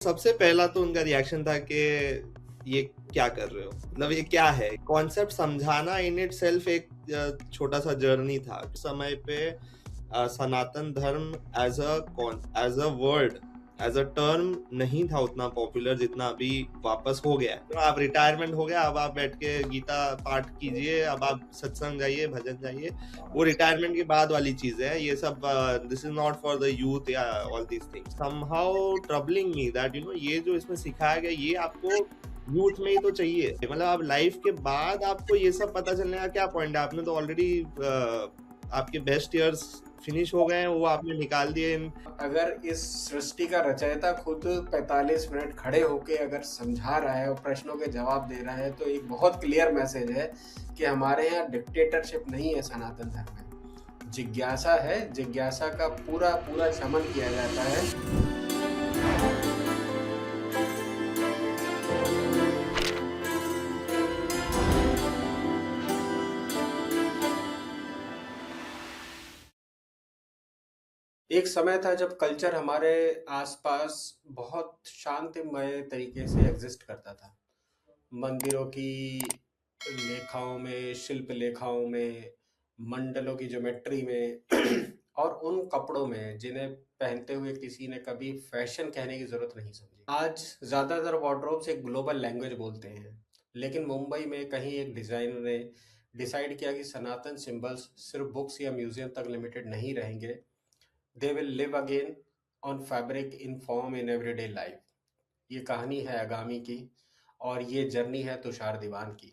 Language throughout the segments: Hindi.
सबसे पहला तो उनका रिएक्शन था कि ये क्या कर रहे हो, मतलब ये क्या है। कॉन्सेप्ट समझाना इन इट सेल्फ एक छोटा सा जर्नी था। समय पे Sanatan Dharma as a word, as a term नहीं था उतना पॉपुलर जितना अभी वापस हो गया है। तो आप रिटायरमेंट हो गया, अब आप बैठ के गीता पाठ कीजिए, अब आप सत्संग जाइए, भजन जाइए, वो रिटायरमेंट के बाद वाली चीज है। ये सब this is not for the youth या all these things. Somehow troubling me that ये जो इसमें सिखाया गया, ये आपको यूथ में ही तो चाहिए। मतलब आप लाइफ के बाद आपको ये सब पता चलने का क्या पॉइंट है। आपने तो ऑलरेडी आपके बेस्ट ईयर्स फिनिश हो गए हैं, वो आपने निकाल दिए। अगर इस सृष्टि का रचयिता खुद 45 मिनट खड़े होके अगर समझा रहा है और प्रश्नों के जवाब दे रहा है तो एक बहुत क्लियर मैसेज है कि हमारे यहाँ डिक्टेटरशिप नहीं है सनातन धर्म में। जिज्ञासा है, जिज्ञासा का पूरा पूरा शमन किया जाता है। एक समय था जब कल्चर हमारे आसपास बहुत शांतिमय तरीके से एग्जिस्ट करता था। मंदिरों की लेखाओं में, शिल्प लेखाओं में, मंडलों की ज्योमेट्री में और उन कपड़ों में जिन्हें पहनते हुए किसी ने कभी फैशन कहने की जरूरत नहीं समझी। आज ज्यादातर वार्डरोब्स एक ग्लोबल लैंग्वेज बोलते हैं, लेकिन मुंबई में कहीं एक डिजाइनर ने डिसाइड किया कि सनातन सिंबल्स सिर्फ बुक्स या म्यूजियम तक लिमिटेड नहीं रहेंगे। They will live again on fabric in form in everyday life. ये कहानी है आगामी की और ये जर्नी है तुषार दीवान की,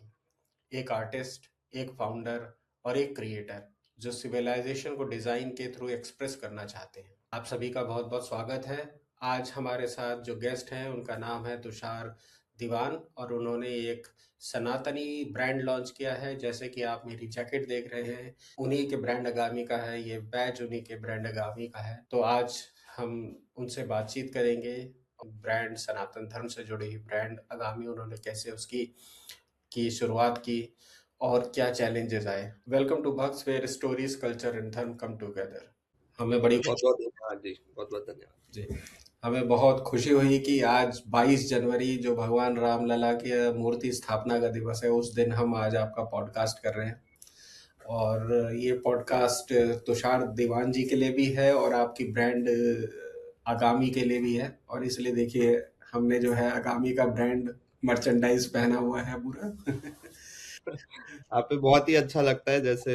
एक आर्टिस्ट, एक फाउंडर और एक क्रिएटर जो सिविलाइजेशन को डिजाइन के थ्रू एक्सप्रेस करना चाहते हैं। आप सभी का बहुत बहुत स्वागत है। आज हमारे साथ जो गेस्ट हैं उनका नाम है तुषार दीवान और उन्होंने एक सनातनी ब्रांड लॉन्च किया है। जैसे कि आप मेरी जैकेट देख रहे हैं, उन्हीं के ब्रांड आगामी का है, ये बैज उन्हीं के ब्रांड आगामी का है। तो आज हम उनसे बातचीत करेंगे। ब्रांड सनातन धर्म से जुड़ी हुई ब्रांड आगामी उन्होंने कैसे उसकी की शुरुआत की और क्या चैलेंजेस आए। Welcome to Bhaks where stories culture and dharma come together. हमें बड़ी बहुत बहुत धन्यवाद जी, बहुत बहुत धन्यवाद जी, हमें बहुत खुशी हुई कि आज 22 जनवरी जो भगवान रामलला की मूर्ति स्थापना का दिवस है, उस दिन हम आज आपका पॉडकास्ट कर रहे हैं। और ये पॉडकास्ट तुषार दीवान जी के लिए भी है और आपकी ब्रांड आगामी के लिए भी है। और इसलिए देखिए, हमने जो है आगामी का ब्रांड मर्चेंडाइज पहना हुआ है पूरा। आप पे बहुत ही अच्छा लगता है। जैसे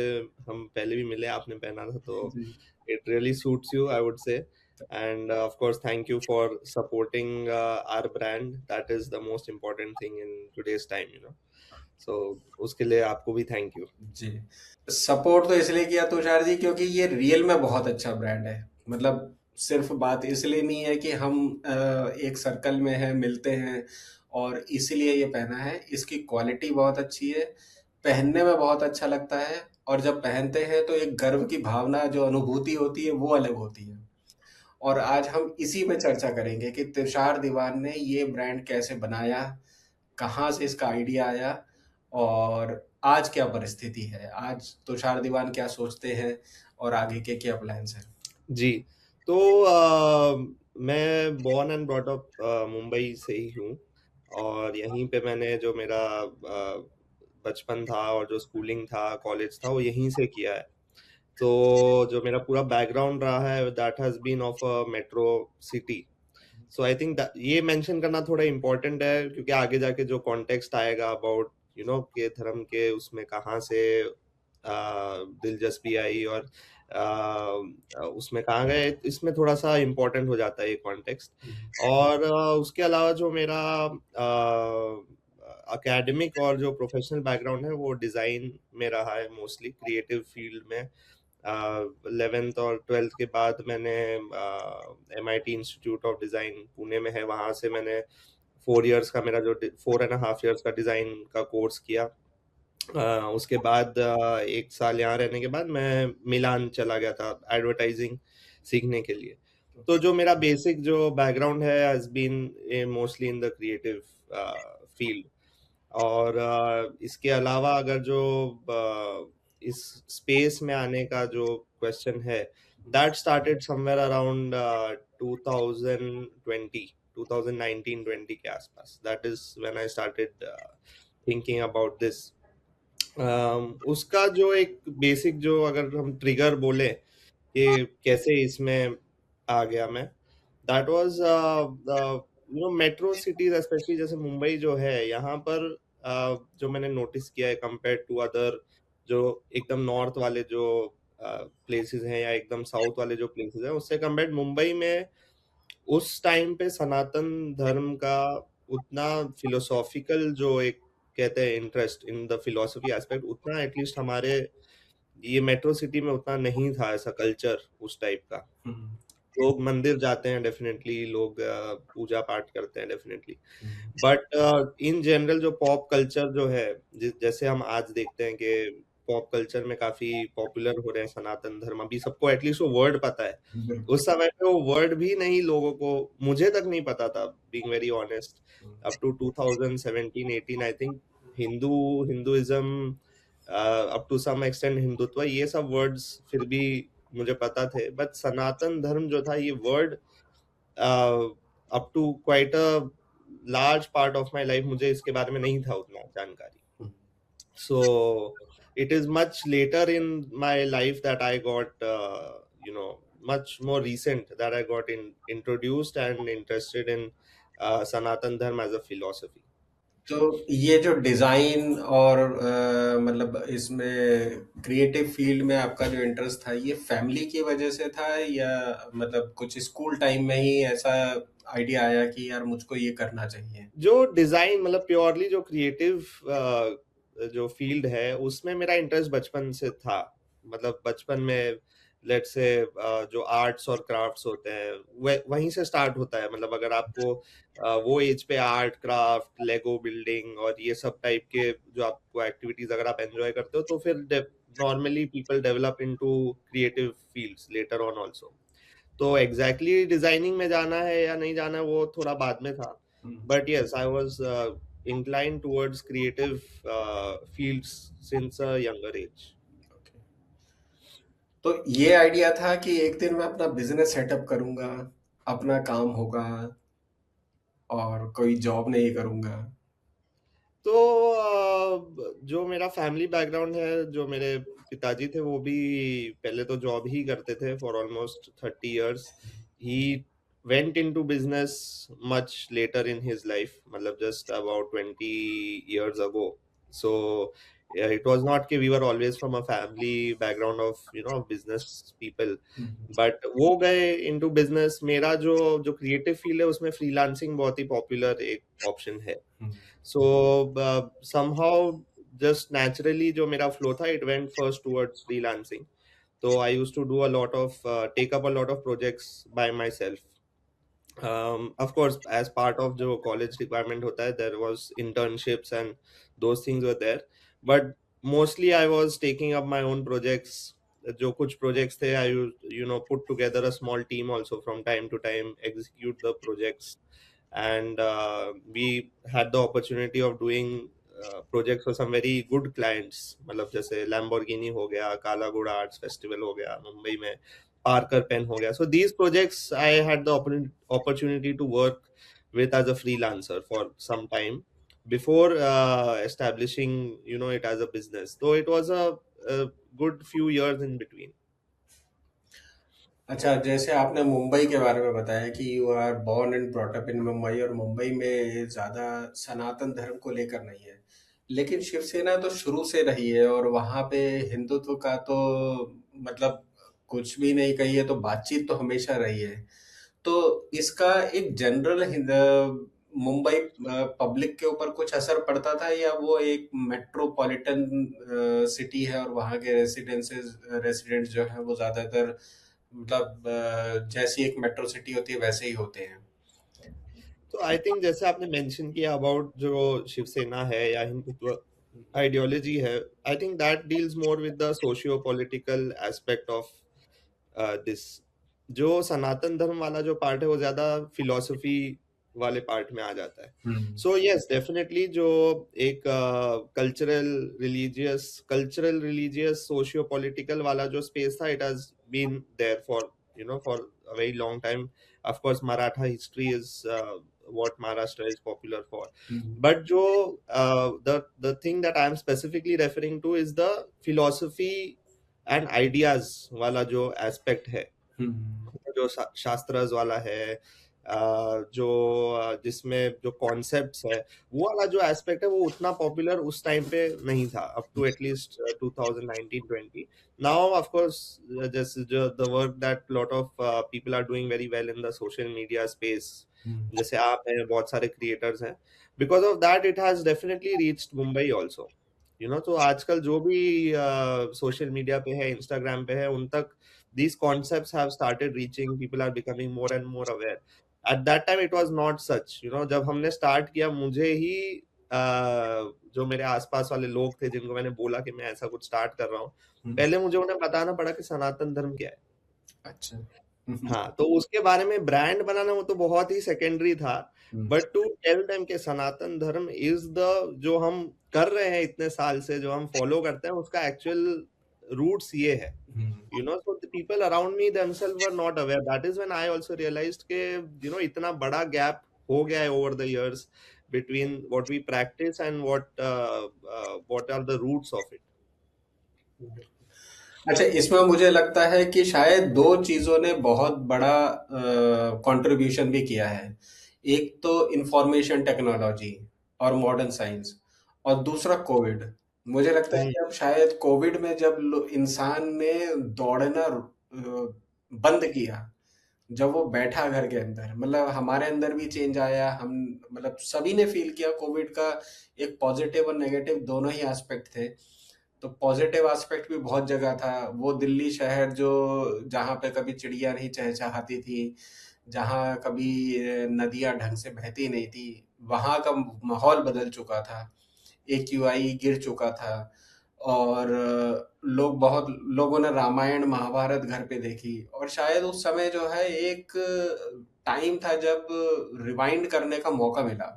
हम पहले भी मिले, आपने पहना था, तो जी it really suits you, I would say. And of course thank you for supporting our brand, that is the most important thing in today's time. So उसके लिए आपको भी थैंक यू। जी, सपोर्ट तो इसलिए किया तुषार जी क्योंकि ये रियल में बहुत अच्छा ब्रांड है। मतलब सिर्फ बात इसलिए नहीं है कि हम एक सर्कल में हैं, मिलते हैं और इसीलिए ये पहना है। इसकी क्वालिटी बहुत अच्छी है, पहनने में बहुत अच्छा लगता है और जब पहनते हैं तो एक गर्व की भावना, जो अनुभूति होती है वो अलग होती है। और आज हम इसी पे चर्चा करेंगे कि तुषार दीवान ने ये ब्रांड कैसे बनाया, कहाँ से इसका आइडिया आया और आज क्या परिस्थिति है। आज तुषार दीवान क्या सोचते हैं और आगे के क्या प्लान्स हैं। जी, तो मैं born and brought up Mumbai से ही हूँ। और यहीं पे मैंने जो मेरा बचपन था और जो स्कूलिंग था, कॉलेज था, वो यहीं से किया है। तो जो मेरा पूरा बैकग्राउंड रहा है, that has been of a metro city. So I think ये मेंशन करना थोड़ा इम्पोर्टेंट है, क्योंकि आगे जाके जो कॉन्टेक्स्ट आएगा अबाउट के धर्म के, उसमें कहाँ से दिलचस्पी आई और उसमें कहाँ गए, इसमें थोड़ा सा इम्पोर्टेंट हो जाता है ये कॉन्टेक्स्ट। और उसके अलावा जो मेरा एकेडमिक और जो प्रोफेशनल बैकग्राउंड है, वो डिज़ाइन में रहा है, मोस्टली क्रिएटिव फील्ड में। 11th और 12th के बाद मैंने MIT institute of design Pune में है, वहाँ से मैंने 4 इयर्स का मेरा जो 4.5 इयर्स का डिज़ाइन का कोर्स किया। उसके बाद 1 साल यहाँ रहने के बाद मैं मिलान चला गया था एडवर्टाइजिंग सीखने के लिए। तो जो मेरा बेसिक जो बैकग्राउंड है has been mostly in the creative field. और इसके अलावा अगर जो इस स्पेस में आने का जो क्वेश्चन है, दैट स्टार्टेड समवेयर अराउंड 2020। 2019-20 के आसपास. That is when I started thinking about this. उसका जो एक बेसिक, जो अगर हम ट्रिगर बोले कि कैसे इसमें आ गया मैं, that was metro cities, specially जैसे मुंबई जो है, यहाँ पर जो मैंने नोटिस किया है कंपेयर टू अदर जो एकदम नॉर्थ वाले जो प्लेसेस हैं या एकदम साउथ वाले जो प्लेसेस हैं, उससे कंपेयर मुंबई में उस टाइम पे सनातन धर्म का उतना फिलोसॉफिकल जो एक कहते हैं interest in the philosophy aspect, उतना एटलीस्ट हमारे ये मेट्रो सिटी में उतना नहीं था, ऐसा कल्चर उस टाइप का. लोग मंदिर जाते हैं डेफिनेटली, लोग पूजा पाठ करते हैं डेफिनेटली, बट इन जनरल जो पॉप कल्चर जो है, जैसे हम आज देखते हैं कि पॉप कल्चर में काफी पॉपुलर हो रहे हैं सनातन धर्म, अभी सबको एटलीस्ट वो वर्ड पता है. उस समय पे वो वर्ड भी नहीं लोगों को, मुझे तक नहीं पता था, being very honest. Up to 2017-18 I think Hinduism, up to some extent Hindutva, ये सब वर्ड्स फिर भी मुझे पता थे, बट सनातन धर्म जो था, ये word up to quite a large part of my life मुझे इसके बारे में नहीं था उतना जानकारी. So it is much later in my life that I got, much more recent that I got introduced and interested in Sanatan Dharma as a philosophy. तो ये जो डिजाइन और मतलब इसमें क्रिएटिव फील्ड में आपका जो इंटरेस्ट था, ये फैमिली की वजह से था या मतलब कुछ स्कूल टाइम में ही ऐसा आइडिया आया कि यार मुझको ये करना चाहिए? जो डिजाइन मतलब प्योरली जो क्रिएटिव जो फील्ड है, उसमें मेरा इंटरेस्ट बचपन से था. मतलब बचपन में लेट्स से जो आर्ट्स और क्राफ्ट्स होते हैं वहीं से स्टार्ट होता है. मतलब अगर आपको वो एज पे आर्ट, क्राफ्ट, लेगो बिल्डिंग और ये सब टाइप के जो आपको एक्टिविटीज अगर आप एंजॉय करते हो, तो फिर normally people develop into creative fields later on also. तो एग्जैक्टली डिजाइनिंग में जाना है या नहीं जाना है वो थोड़ा बाद में था, but yes, I was inclined towards creative fields since a younger age. तो ये आइडिया था कि एक दिन मैं अपना बिजनेस सेटअप करूंगा, अपना काम होगा और कोई जॉब नहीं करूंगा? तो जो मेरा फैमिली बैकग्राउंड है, जो मेरे पिताजी थे वो भी पहले तो जॉब ही करते थे for almost 30 years. He went into business much later in his life, मतलब just about 20 years ago. So yeah, it was not कि we were always from a family background of business people, but वो गए into business. मेरा जो creative field है उसमें freelancing बहुत ही popular एक option है. So somehow just naturally जो मेरा flow था, it went first towards freelancing. So I used to do a lot of take up a lot of projects by myself. Of course, as part of जो college requirement होता है, there was internships and those things were there, but mostly I was taking up my own projects. जो कुछ projects थे, I used put together a small team also from time to time, execute the projects, and we had the opportunity of doing projects for some very good clients. मतलब जैसे Lamborghini हो गया, काला घोड़ा आर्ट्स फेस्टिवल हो गया मुंबई में, Parker Pen हो गया. So these projects I had the opportunity to work with as a freelancer for some time before establishing it as a business. So it was a good few years in between. अच्छा, जैसे आपने मुंबई के बारे में बताया कि you are born and brought up in Mumbai और मुंबई में ज़्यादा सनातन धर्म को लेकर नहीं है, लेकिन शिवसेना तो शुरू से रही है और वहाँ पे हिंदुत्व का तो मतलब कुछ भी नहीं कहिए तो बातचीत तो हमेशा रही है। तो इसका एक जनरल मुंबई पब्लिक के ऊपर कुछ असर पड़ता था या वो एक मेट्रोपॉलिटन सिटी है और वहाँ के रेसिडेंट्स जो हैं वो ज़्यादातर मतलब जैसी एक मेट्रो सिटी होती है वैसे ही होते हैं? तो आई थिंक जैसे आपने मेंशन किया अबाउट जो शिवसेना है या हिंदुत्व आइडियोलॉजी है, आई think that deals more with the socio political aspect of this. जो सनातन धर्म वाला जो पार्ट है वो ज्यादा फिलोसफी वाले पार्ट में आ जाता है. सो यस, डेफिनेटली जो एक कल्चरल रिलीजियस सोशियो पॉलिटिकल वाला जो स्पेस था, it has been there for for a very long time. Of course, Maratha history is what Maharashtra is popular for. Hmm, But जो the thing that I am specifically referring to is the philosophy and ideas वाला जो aspect है, हम्म, जो शास्त्रज वाला है, जो जिसमें जो कॉन्सेप्ट्स है, वो वाला जो एस्पेक्ट है वो उतना पॉपुलर उस टाइम पे नहीं था, up to at least 2019-20. Now of course जैसे जो the work that lot of people are doing very well in the social media space, hmm, जैसे आप हैं, बहुत सारे क्रिएटर्स हैं, because of that it has definitely reached Mumbai also, तो आजकल जो भी सोशल मीडिया पे है, इंस्टाग्राम पे है, उन तक these concepts have started reaching, people are becoming more and more aware. At that time it was not such, जब हमने स्टार्ट किया, मुझे ही जो मेरे आसपास वाले लोग थे जिनको मैंने बोला कि मैं ऐसा कुछ स्टार्ट कर रहा हूँ, हम्म, पहले मुझे उन्हें बताना पड़ा कि सनातन धर्म क्या है। अच्छा, हम्म, हाँ, तो उसके बारे में ब्रांड बनाना वो तो बहुत ही सेकेंडरी था, हम्म, बट टू टेल देम कि सनातन धर्म इज द, जो हम कर रहे हैं इतने साल से, जो हम फॉलो करते हैं, उसका एक्चुअल रूट्स ये है, हम्म, so the people around me themselves were not aware. That is when I also realized कि इतना बड़ा gap हो गया है over the years between what we practice and what are the roots of it. अच्छा, इसमें मुझे लगता है कि शायद दो चीजों ने बहुत बड़ा कंट्रीब्यूशन भी किया है। एक तो इंफॉर्मेशन टेक्नोलॉजी और मॉडर्न साइंस, और दूसरा कोविड। मुझे लगता है हम्म, कि अब शायद कोविड में जब इंसान ने दौड़ना बंद किया, जब वो बैठा घर के अंदर, मतलब हमारे अंदर भी चेंज आया। हम, मतलब सभी ने फील किया कोविड का। एक पॉजिटिव और नेगेटिव दोनों ही एस्पेक्ट थे। तो पॉजिटिव एस्पेक्ट भी बहुत जगह था। वो दिल्ली शहर जो, जहाँ पे कभी चिड़िया नहीं चहचहाती थी, जहाँ कभी नदियाँ ढंग से बहती नहीं थी, वहाँ का माहौल बदल चुका था। AQI गिर चुका था। और बहुत लोगों ने रामायण महाभारत घर पे देखी, और शायद उस समय जो है एक टाइम था जब रिवाइंड करने का मौका मिला।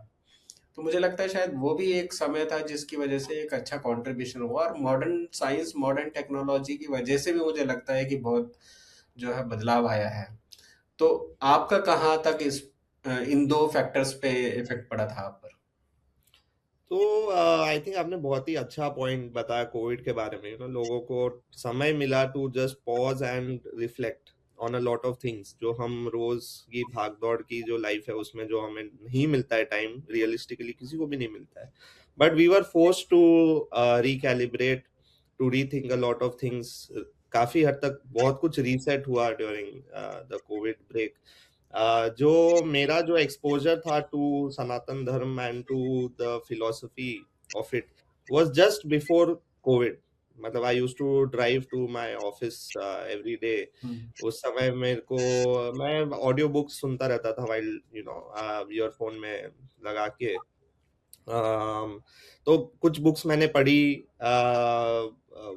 तो मुझे लगता है शायद वो भी एक समय था जिसकी वजह से एक अच्छा कंट्रीब्यूशन हुआ, और मॉडर्न साइंस मॉडर्न टेक्नोलॉजी की वजह से भी मुझे लगता है कि बहुत जो है बदलाव आया है। तो आपका कहाँ तक इन दो फैक्टर्स पे इफेक्ट पड़ा था आप पर? तो आई थिंक आपने बहुत ही अच्छा पॉइंट बताया कोविड के बारे में, लोगों को समय मिला to just pause and reflect on a lot of things, जो हम रोज की भाग दौड़ की जो लाइफ है उसमें जो हमें नहीं मिलता है टाइम, रियलिस्टिकली किसी को भी नहीं मिलता है, but we were forced to recalibrate, to rethink a lot of things. काफी हद तक बहुत कुछ रीसेट हुआ ड्यूरिंग द कोविड ब्रेक। जो मेरा जो एक्सपोजर था to Sanatan Dharma and to the philosophy of it was just before covid. मतलब I used to drive to my office every day. Hmm, उस समय मेरे को, मैं ऑडियो बुक्स सुनता रहता था वाइल ईयरफोन में लगा के। तो कुछ बुक्स मैंने पढ़ी,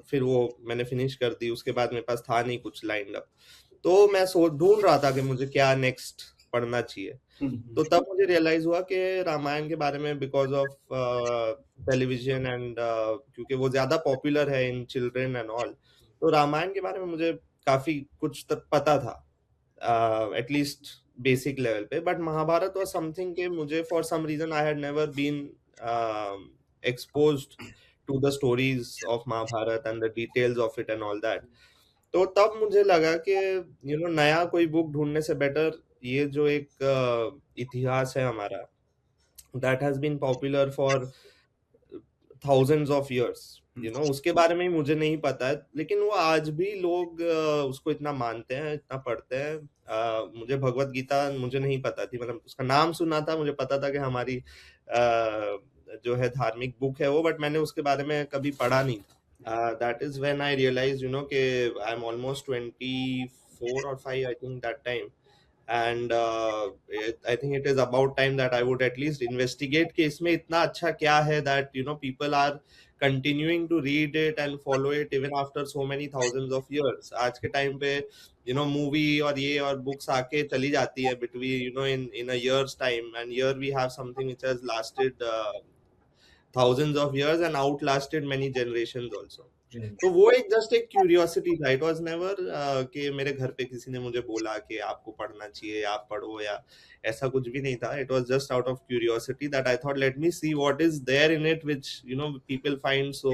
फिर वो मैंने फिनिश कर दी, उसके बाद मेरे पास था नहीं कुछ लाइंड अप, तो मैं ढूंढ रहा था कि मुझे क्या नेक्स्ट पढ़ना चाहिए। हम्म, तो तब मुझे रियलाइज हुआ कि रामायण के बारे में, बिकॉज ऑफ टेलीविजन एंड क्योंकि वो ज्यादा पॉपुलर है इन चिल्ड्रन एंड ऑल, तो रामायण के बारे में मुझे काफी कुछ तक पता था, एटलीस्ट बेसिक लेवल पे। बट महाभारत वाज समथिंग के मुझे for some reason I had never been exposed to the stories of Mahabharat and the details of it and all that. तो तब मुझे लगा कि नया कोई बुक ढूंढने से बेटर ये जो एक इतिहास है हमारा, that has been popular for thousands of years, उसके बारे में ही मुझे नहीं पता है, लेकिन वो आज भी लोग उसको इतना मानते हैं, इतना पढ़ते हैं। मुझे भगवत गीता मुझे नहीं पता थी, मतलब उसका नाम सुना था, मुझे पता था कि हमारी जो है धार्मिक बुक है वो, बट मैंने उसके बारे में कभी पढ़ा नहीं था। That is when I realise कि I am almost 24 or 25 I think that time, and I think it is about time that I would at least investigate कि इसमें इतना अच्छा क्या है that people are continuing to read it and follow it even after so many thousands of years. आज के टाइम पे मूवी और ये और बुक्स आके चली जाती है between in a year's time, and here we have something which has lasted thousands of years and outlasted many generations also. तो वो एक जस्ट एक क्यूरियोसिटी था, इट वाज नेवर कि मेरे घर पे किसी ने मुझे बोला कि आपको पढ़ना चाहिए, आप पढ़ो, या ऐसा कुछ भी नहीं था. It was just out of curiosity that I thought let me see what is there in it which people find so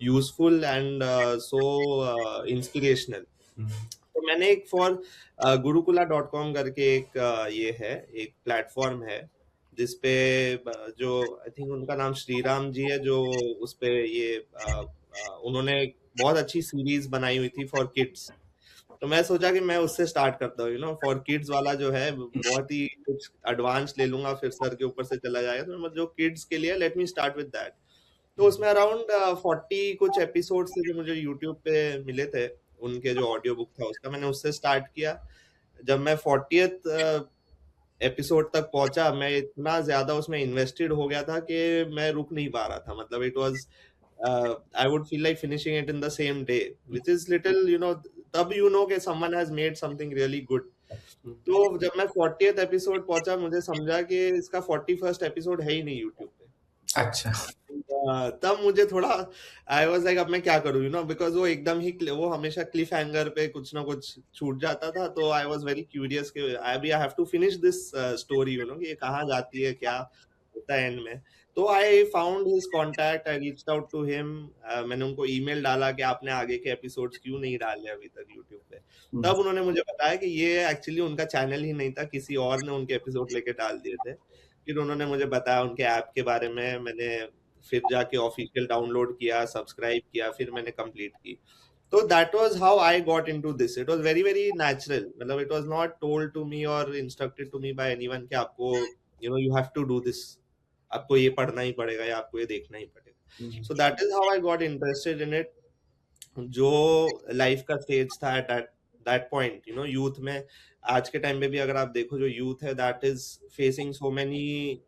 useful and so inspirational. तो मैंने एक फॉर गुरुकुला.com करके एक ये है, एक प्लेटफॉर्म है जिसपे जो आई थिंक उनका नाम श्रीराम जी है, जो उस पे ये उन्होंने एक बहुत अच्छी सीरीज बनाई हुई थी फॉर किड्स. तो मैं सोचा कि मैं उससे स्टार्ट करता हूँ, फॉर किड्स वाला जो है बहुत ही कुछ एडवांस ले लूंगा, फिर सर के ऊपर से चला जाएगा. तो जो किड्स के लिए let me start with that. तो उसमें अराउंड 40 कुछ एपिसोड्स थे जो मुझे यूट्यूब पे मिले थे. उनके जो ऑडियो बुक था उसका मैंने उससे स्टार्ट किया. जब मैं 40th एपिसोड तक पहुंचा, मैं इतना ज्यादा उसमें इन्वेस्टेड हो गया था कि मैं रुक नहीं पा रहा था. मतलब it was I would feel like finishing it in the same day, which is little तब कि someone has made something really good. तो जब मैं 40th एपिसोड पहुंचा, मुझे समझा कि इसका 41st एपिसोड है ही नहीं यूट्यूब पे. अच्छा। तब मुझे थोड़ा आई वाज लाइक अब मैं क्या करूं, बिकॉज वो एकदम ही वो हमेशा क्लिफ हैंगर पे कुछ ना कुछ छूट जाता था. तो आई वाज वेरी क्यूरियस कि I have to finish this story, कि ये कहाँ जाती है, क्या होता है एंड में. तो I found his contact, I reached out to him. मैंने उनको ईमेल डाला कि आपने आगे के एपिसोड्स क्यों नहीं डाले अभी तक यूट्यूब पे. तब उन्होंने मुझे बताया कि ये एक्चुअली उनका चैनल ही नहीं था, किसी और ने उनके एपिसोड लेके डाल दिए थे. फिर उन्होंने मुझे बताया उनके ऐप के बारे में. मैंने फिर जाके ऑफिशियल डाउनलोड किया, सब्सक्राइब किया, फिर मैंने कंप्लीट की. तो that was how I got into this. It was very very natural. मतलब it was not told to me और instructed to me by anyone कि आपको you have to do this, आपको ये पढ़ना ही पड़ेगा या आपको ये देखना ही पड़ेगा. सो that is how I got interested in it. जो लाइफ का स्टेज था एट दैट पॉइंट, यूथ में, आज के टाइम पे भी अगर आप देखो, जो यूथ है that is facing so many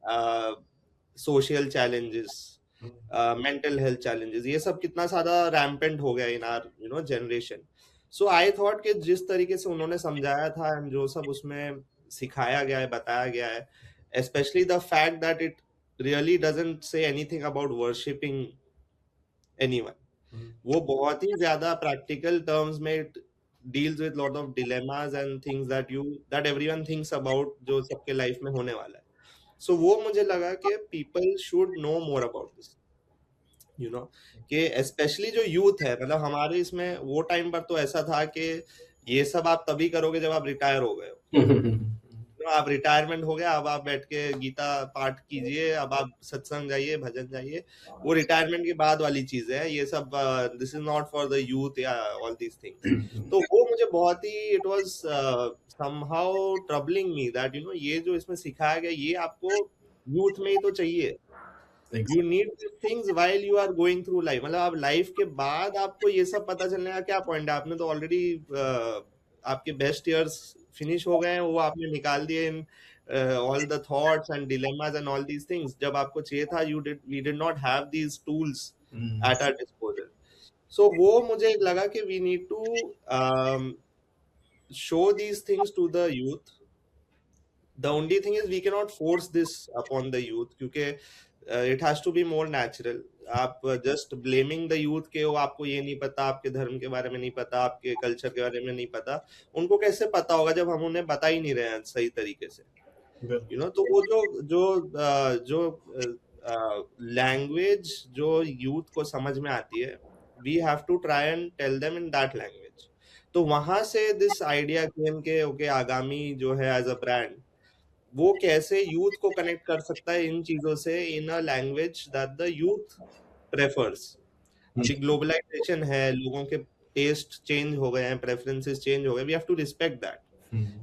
social challenges, mental health challenges, ये सब कितना ज्यादा रैम्पेंट हो गया इन our generation. So I thought कि जिस तरीके से उन्होंने समझाया था एंड जो सब उसमें सिखाया गया है, बताया गया है, especially the fact that it really doesn't say anything about worshipping anyone. वो बहुत ही ज्यादा practical terms में it deals with lot of dilemmas and things that everyone thinks about, जो सबके लाइफ में होने वाला है. So वो मुझे लगा कि people should know more about this, कि especially जो youth है. मतलब हमारे इसमें वो टाइम पर तो ऐसा था कि ये सब आप तभी करोगे जब आप रिटायर हो गए हो. आप रिटायरमेंट हो गया, अब आप बैठ के गीता पाठ कीजिए, अब आप सत्संग जाइए, भजन जाइए, वो रिटायरमेंट के बाद वाली चीज है. ये सब this is not for the youth या ऑल दीज थिंग्स. तो वो मुझे बहुत ही it was somehow troubling me that ये जो इसमें सिखाया गया, ये आपको यूथ में ही तो चाहिए. You need this things while you are going through life. मतलब आप लाइफ के बाद आपको ये सब पता चलने का क्या पॉइंट है. आपने तो ऑलरेडी आपके बेस्ट इयर्स फिनिश हो गए हैं, वो आपने निकाल दिए in all the thoughts and dilemmas and all these things. जब आपको चाहिए था, we did not have these tools at our disposal. So वो मुझे लगा कि we need to show these things to the youth. The only thing is we cannot force this upon the youth, क्योंकि it has to be more natural. आप just blaming the youth के वो आपको ये नहीं पता, आपके धर्म के बारे में नहीं पता, आपके कल्चर के बारे में नहीं पता. उनको कैसे पता होगा जब हम उन्हें बता ही नहीं रहे हैं सही तरीके से. तो वो जो लैंग्वेज जो यूथ को समझ में आती है, we have to try and tell them in that language. तो वहां से दिस आइडिया केम के ओके, आगामी जो है एज अ ब्रांड, वो कैसे यूथ को कनेक्ट कर सकता है इन चीजों से in a language that the youth prefers. अभी ग्लोबलाइजेशन है, लोगों के टेस्ट चेंज हो गए हैं, प्रेफरेंसेस चेंज हो गए, we have to respect that.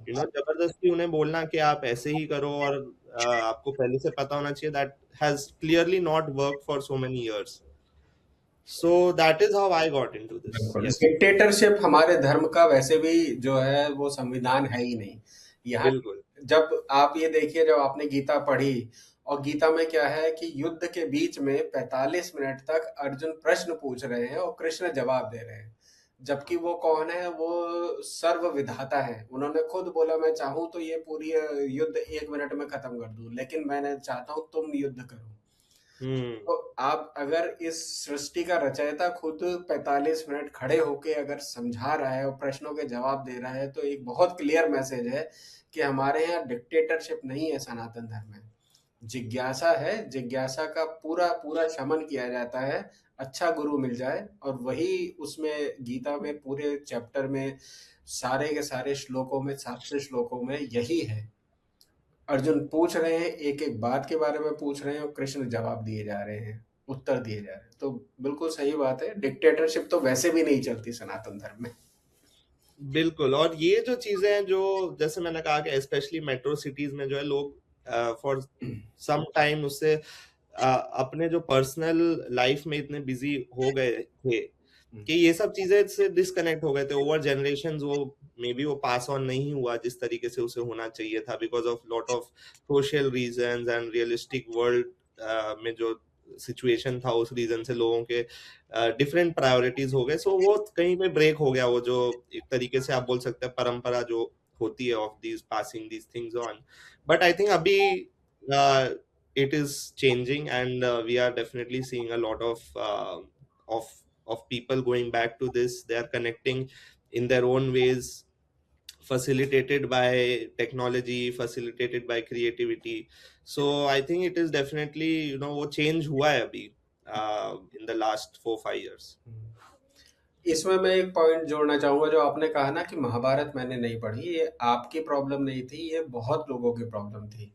जबरदस्ती उन्हें बोलना कि आप ऐसे ही करो और आपको पहले से पता होना चाहिए, that has clearly not work for so many years. So that is how I got into this. Dictatorship हमारे धर्म का वैसे भी जो है वो संविधान है ही नहीं यहाँ. बिल्कुल. जब आप ये देखिए, जब आपने गीता पढ़ी, और गीता में क्या है कि युद्ध के बीच में 45 मिनट तक अर्जुन प्रश्न पूछ रहे हैं और कृष्ण जवाब दे रहे हैं, जबकि वो कौन है, वो सर्व विधाता है. उन्होंने खुद बोला मैं चाहूं तो ये पूरी युद्ध 1 मिनट में खत्म कर दूं, लेकिन मैंने चाहता हूं तुम युद्ध करो. तो आप अगर इस सृष्टि का रचयिता खुद 45 मिनट खड़े होके अगर समझा रहा है और प्रश्नों के जवाब दे रहा है, तो एक बहुत क्लियर मैसेज है कि हमारे यहाँ डिक्टेटरशिप नहीं है, सनातन धर्म में जिज्ञासा है। जिज्ञासा का पूरा पूरा शमन किया जाता है, अच्छा गुरु मिल जाए। और वही उसमें गीता में पूरे चैप्टर में सारे के सारे श्लोकों में, 700 श्लोकों में यही है। अर्जुन पूछ रहे हैं, एक एक बात के बारे में पूछ रहे हैं और कृष्ण जवाब दिए जा रहे हैं, उत्तर दिए जा रहे हैं। तो बिल्कुल सही बात है, डिक्टेटरशिप तो वैसे भी नहीं चलती सनातन धर्म में। बिल्कुल। और ये जो चीजें हैं जो जैसे मैंने कहा कि स्पेशली मेट्रो सिटीज में जो है लोग फॉर सम टाइम उससे अपने जो पर्सनल लाइफ में इतने बिजी हो गए थे कि ये सब चीजें से डिस्कनेक्ट हो गए थे ओवर जनरेशंस। वो मे बी वो पास ऑन नहीं हुआ जिस तरीके से उसे होना चाहिए था, because of lot of social reasons and realistic world में जो सिचुएशन था, उस रीजन से लोगों के डिफरेंट प्रायोरिटीज हो गए। सो वो कहीं पे ब्रेक हो गया, वो जो एक तरीके से आप बोल सकते हैं परंपरा जो होती है of these passing these things on. But I think अभी it is changing, and we are definitely seeing a lot of of people going back to this. They are connecting in their own ways, facilitated by technology, facilitated by creativity. So I think it is definitely, you know, वो change हुआ है अभी in the last 4-5 years. इसमें मैं एक पॉइंट जोड़ना चाहूंगा, जो आपने कहा ना कि महाभारत मैंने नहीं पढ़ी, ये आपकी प्रॉब्लम नहीं थी, ये बहुत लोगों की प्रॉब्लम थी।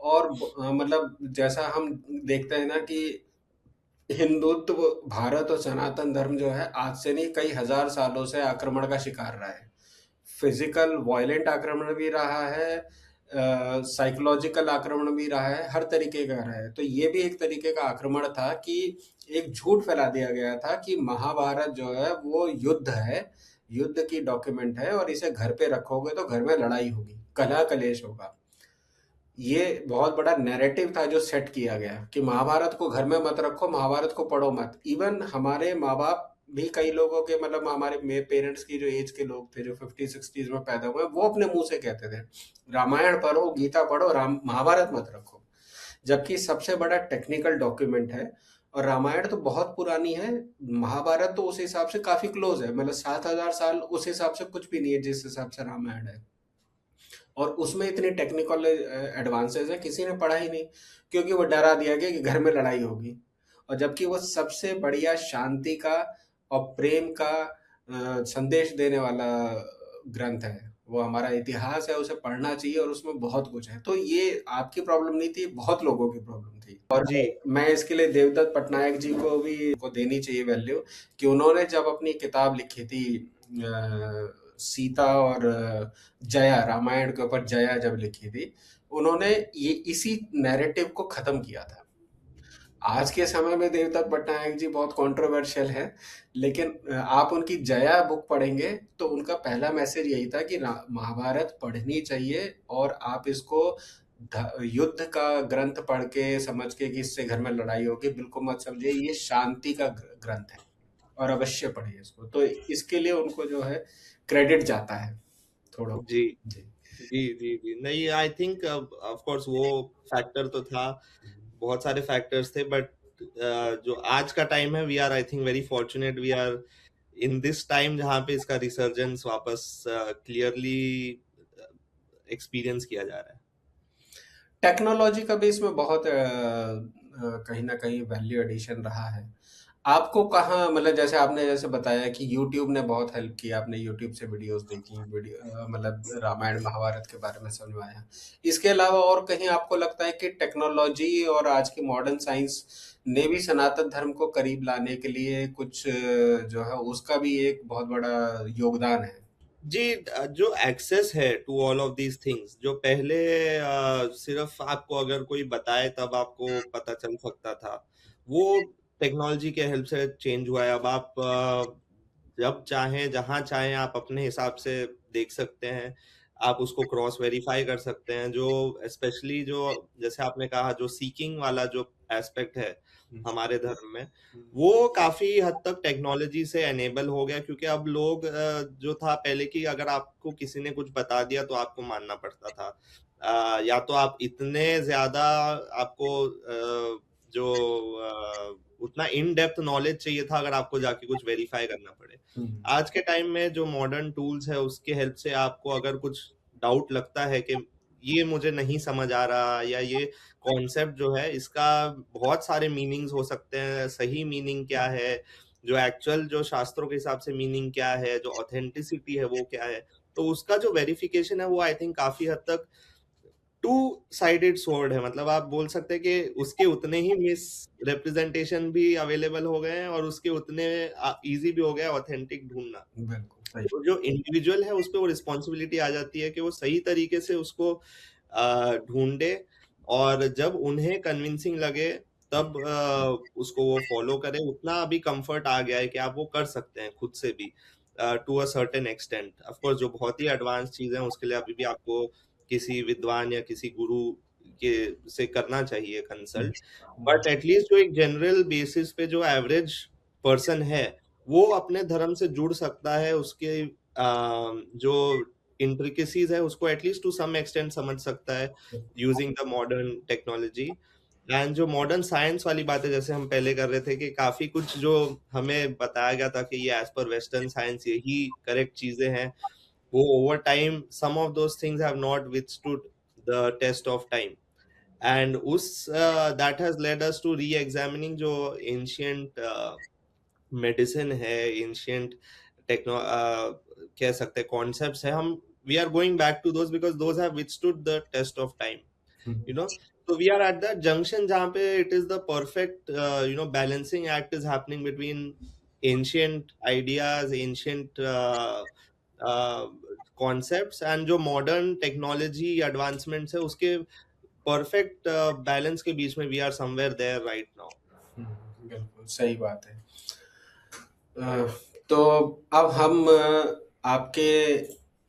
और मतलब जैसा हम देखते हैं ना कि हिंदुत्व, भारत और सनातन धर्म जो है आज से नहीं कई हजार सालों से आक्रमण का शिकार रहा है। फिजिकल वायलेंट आक्रमण भी रहा है, साइकोलॉजिकल आक्रमण भी रहा है, हर तरीके का रहा है। तो ये भी एक तरीके का आक्रमण था कि एक झूठ फैला दिया गया था कि महाभारत जो है वो युद्ध है, युद्ध की डॉक्यूमेंट है, और इसे घर पे रखोगे तो घर में लड़ाई होगी, कलह कलेश होगा। ये बहुत बड़ा नैरेटिव था जो सेट किया गया कि महाभारत को घर में मत रखो, महाभारत को पढ़ो मत। इवन हमारे माँ बाप भी, कई लोगों के, मतलब हमारे मेरे पेरेंट्स की जो एज के लोग थे, जो 50-60s में पैदा हुए, वो अपने मुंह से कहते थे रामायण पढ़ो, गीता पढ़ो, राम महाभारत मत रखो। जबकि सबसे बड़ा टेक्निकल डॉक्यूमेंट है। और रामायण तो बहुत पुरानी है, महाभारत तो उस हिसाब से काफी क्लोज है, मतलब 7,000 साल उस हिसाब से कुछ भी नहीं है जिस हिसाब से रामायण है। और उसमें इतनी टेक्निकल एडवांसेस है, किसी ने पढ़ा ही नहीं, क्योंकि वो डरा दिया गया कि घर में लड़ाई होगी। और जबकि वो सबसे बढ़िया शांति का और प्रेम का संदेश देने वाला ग्रंथ है, वो हमारा इतिहास है, उसे पढ़ना चाहिए, और उसमें बहुत कुछ है। तो ये आपकी प्रॉब्लम नहीं थी, बहुत लोगों की प्रॉब्लम थी। और जी मैं इसके लिए देवदत्त पटनायक जी को भी को देनी चाहिए वैल्यू, कि उन्होंने जब अपनी किताब लिखी थी सीता और जया, रामायण के ऊपर जया जब लिखी थी, उन्होंने ये इसी नैरेटिव को खत्म किया था। आज के समय में देवदत्त पट्टनायक जी बहुत कंट्रोवर्शियल है, लेकिन आप उनकी जया बुक पढ़ेंगे तो उनका पहला मैसेज यही था कि महाभारत पढ़नी चाहिए, और आप इसको युद्ध का ग्रंथ पढ़ के समझ के कि इससे घर में लड़ाई होगी, बिल्कुल मत समझिए, ये शांति का ग्रंथ है, और अवश्य पढ़िए इसको। तो इसके लिए उनको जो है क्रेडिट जाता है थोड़ा। जी जी। जी जी जी। नहीं, आई थिंक ऑफ कोर्स वो फैक्टर तो था, बहुत सारे फैक्टर्स थे, बट जो आज का टाइम है, we are I think very fortunate, we are in this time जहाँ पे इसका रिसर्जेंस वापस क्लियरली एक्सपीरियंस किया जा रहा है। टेक्नोलॉजी का भी इसमें बहुत कहीं ना कहीं वैल्यू एडिशन रहा है। आपको कहाँ, मतलब जैसे आपने जैसे बताया कि यूट्यूब ने बहुत हेल्प की, आपने यूट्यूब से वीडियोस देखी, वीडियो मतलब रामायण महाभारत के बारे में समझ में आया। इसके अलावा और कहीं आपको लगता है कि टेक्नोलॉजी और आज की मॉडर्न साइंस ने भी सनातन धर्म को करीब लाने के लिए कुछ जो है उसका भी एक बहुत बड़ा योगदान है? जी, जो एक्सेस है to all of these things, जो पहले सिर्फ आपको अगर कोई बताए तब आपको पता चल सकता था, वो टेक्नोलॉजी के हेल्प से चेंज हुआ है। अब आप जब चाहें जहां चाहें आप अपने हिसाब से देख सकते हैं, आप उसको क्रॉस वेरीफाई कर सकते हैं। जो स्पेशली जो जैसे आपने कहा, जो सीकिंग वाला जो एस्पेक्ट है हमारे धर्म में, वो काफी हद तक टेक्नोलॉजी से एनेबल हो गया, क्योंकि अब लोग जो था पहले की, अगर आपको किसी ने कुछ बता दिया तो आपको मानना पड़ता था, या तो आप इतने ज्यादा आपको जो उतना इन डेप्थ नॉलेज चाहिए था अगर आपको जाके कुछ वेरीफाई करना पड़े। आज के टाइम में जो मॉडर्न टूल्स है उसके हेल्प से आपको अगर कुछ डाउट लगता है कि ये मुझे नहीं समझ आ रहा, या ये कॉन्सेप्ट जो है इसका बहुत सारे मीनिंग्स हो सकते हैं, सही मीनिंग क्या है, जो एक्चुअल जो शास्त्रों के हिसाब से मीनिंग क्या है, जो ऑथेंटिसिटी है वो क्या है, तो उसका जो वेरिफिकेशन है वो आई थिंक काफी हद तक टू साइडेड स्वॉर्ड है। मतलब आप बोल सकते हैं कि उसके उतने ही मिस रिप्रेजेंटेशन भी अवेलेबल हो गए हैं और उसके उतने इजी भी हो गया ऑथेंटिक ढूंढना। बिल्कुल सही। तो जो इंडिविजुअल है उस पे वो रिस्पॉन्सिबिलिटी आ जाती है कि वो सही तरीके से उसको ढूंढे, और जब उन्हें कन्विंसिंग लगे तब उसको वो फॉलो करे। उतना अभी कंफर्ट आ गया है कि आप वो कर सकते हैं खुद से भी to a certain extent. Of course जो बहुत ही एडवांस चीजें हैं उसके लिए अभी भी आपको किसी विद्वान या किसी गुरु के से करना चाहिए कंसल्ट, बट एटलीस्ट जो एक जनरल बेसिस पे जो एवरेज पर्सन है वो अपने धर्म से जुड़ सकता है, उसके जो इंट्रिकेसीज है उसको एटलीस्ट टू सम एक्सटेंट समझ सकता है using the modern technology. And जो मॉडर्न साइंस वाली बात है, जैसे हम पहले कर रहे थे कि काफी कुछ जो हमें बताया गया था कि ये एज पर वेस्टर्न साइंस यही करेक्ट चीजें हैं, वो over time some of those things have not withstood the test of time. And उस that has led us to reexamining जो एंशियंट मेडिसिन है, एंशियंट टेक्नो कह सकते हैं कॉन्सेप्ट्स है, हम we are going back to those because those have withstood the test of time, you know. So we are at that junction जहाँ पे it is the perfect balancing act is happening between ancient ideas, ancient uh, concepts and जो modern technology advancements है उसके perfect balance के बीच में we are somewhere there right now. बिल्कुल सही बात है। अ, तो अब हम आपके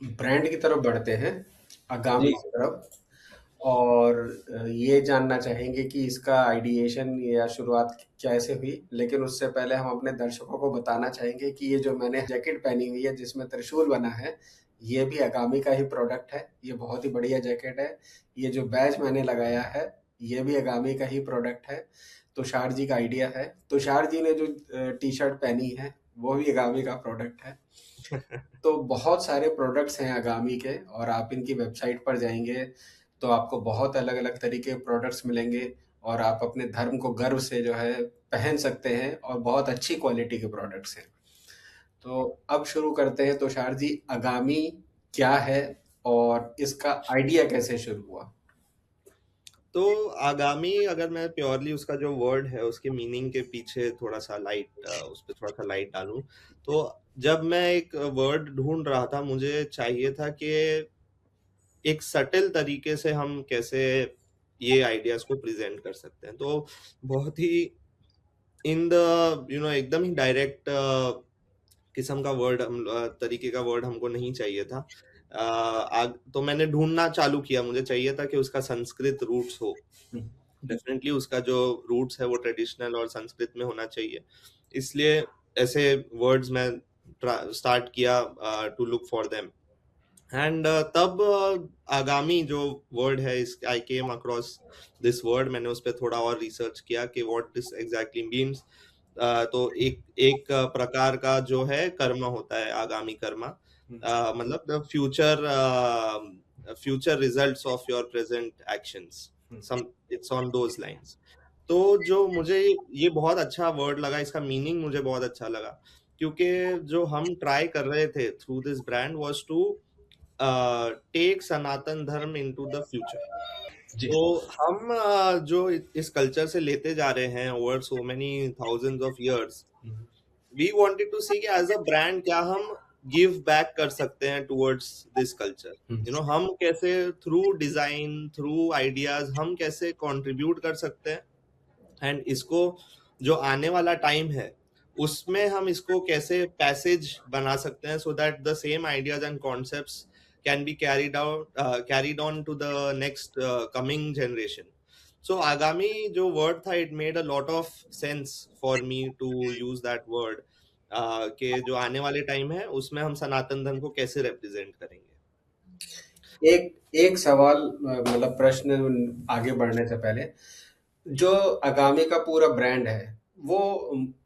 ब्रांड की तरफ बढ़ते हैं, आगामी जी की तरफ। और ये जानना चाहेंगे कि इसका आइडिएशन या शुरुआत कैसे हुई। लेकिन उससे पहले हम अपने दर्शकों को बताना चाहेंगे कि ये जो मैंने जैकेट पहनी हुई है जिसमें त्रिशूल बना है, ये भी आगामी का ही प्रोडक्ट है। ये बहुत ही बढ़िया जैकेट है। ये जो बैज मैंने लगाया है, ये भी आगामी का ही प्रोडक्ट है। तुषार जी का आइडिया है। तुषार जी ने जो टी शर्ट पहनी है वो भी आगामी का प्रोडक्ट है। तो बहुत सारे प्रोडक्ट्स हैं आगामी के, और आप इनकी वेबसाइट पर जाएंगे तो आपको बहुत अलग अलग तरीके के प्रोडक्ट्स मिलेंगे, और आप अपने धर्म को गर्व से जो है पहन सकते हैं, और बहुत अच्छी क्वालिटी के प्रोडक्ट्स हैं। तो अब शुरू करते हैं। तुषार जी, आगामी क्या है और इसका आइडिया कैसे शुरू हुआ? तो आगामी, अगर मैं प्योरली उसका जो वर्ड है उसके मीनिंग के पीछे थोड़ा सा लाइट उस पर थोड़ा सा लाइट डालूं, तो जब मैं एक वर्ड ढूंढ रहा था मुझे चाहिए था कि एक सटल तरीके से हम कैसे ये आइडियाज को प्रेजेंट कर सकते हैं। तो बहुत ही इन द एकदम ही डायरेक्ट किस्म का वर्ड हम तरीके का वर्ड हमको नहीं चाहिए था। तो मैंने ढूंढना चालू किया, मुझे चाहिए था कि उसका संस्कृत रूट्स हो। डेफिनेटली उसका जो रूट्स है वो ट्रेडिशनल और संस्कृत में होना चाहिए, इसलिए ऐसे वर्ड्स मैं स्टार्ट किया to look for them. And तब आगामी जो वर्ड है, इस I came across this word, मैंने उस पर थोड़ा और रिसर्च किया कि व्हाट दिस एग्जैक्टली मीन्स। तो एक एक प्रकार का जो है कर्म होता है आगामी कर्मा, मतलब the future results of your present actions, some it's on those lines. तो जो मुझे ये बहुत अच्छा वर्ड लगा, इसका मीनिंग मुझे बहुत अच्छा लगा, क्योंकि जो हम ट्राई कर रहे थे through this brand was to take Sanatan Dharma into the future. जी। तो हम जो इस कल्चर से लेते जा रहे हैं over so many thousands of years, we wanted to see कि एज अ ब्रांड क्या हम गिव बैक कर सकते हैं टुवर्ड्स दिस कल्चर। हम कैसे थ्रू डिजाइन, थ्रू आइडियाज हम कैसे कंट्रीब्यूट कर सकते हैं, एंड इसको जो आने वाला टाइम है उसमें हम इसको कैसे पैसेज बना सकते हैं, so that the same ideas and concepts can be carried on to the next coming generation. So आगामी जो वर्ड था, it made a lot of sense for me to use that word, कि जो आने वाले टाइम है उसमें हम सनातन धर्म को कैसे रिप्रेजेंट करेंगे। एक एक सवाल, मतलब प्रश्न आगे बढ़ने से पहले, जो आगामी का पूरा ब्रांड है वो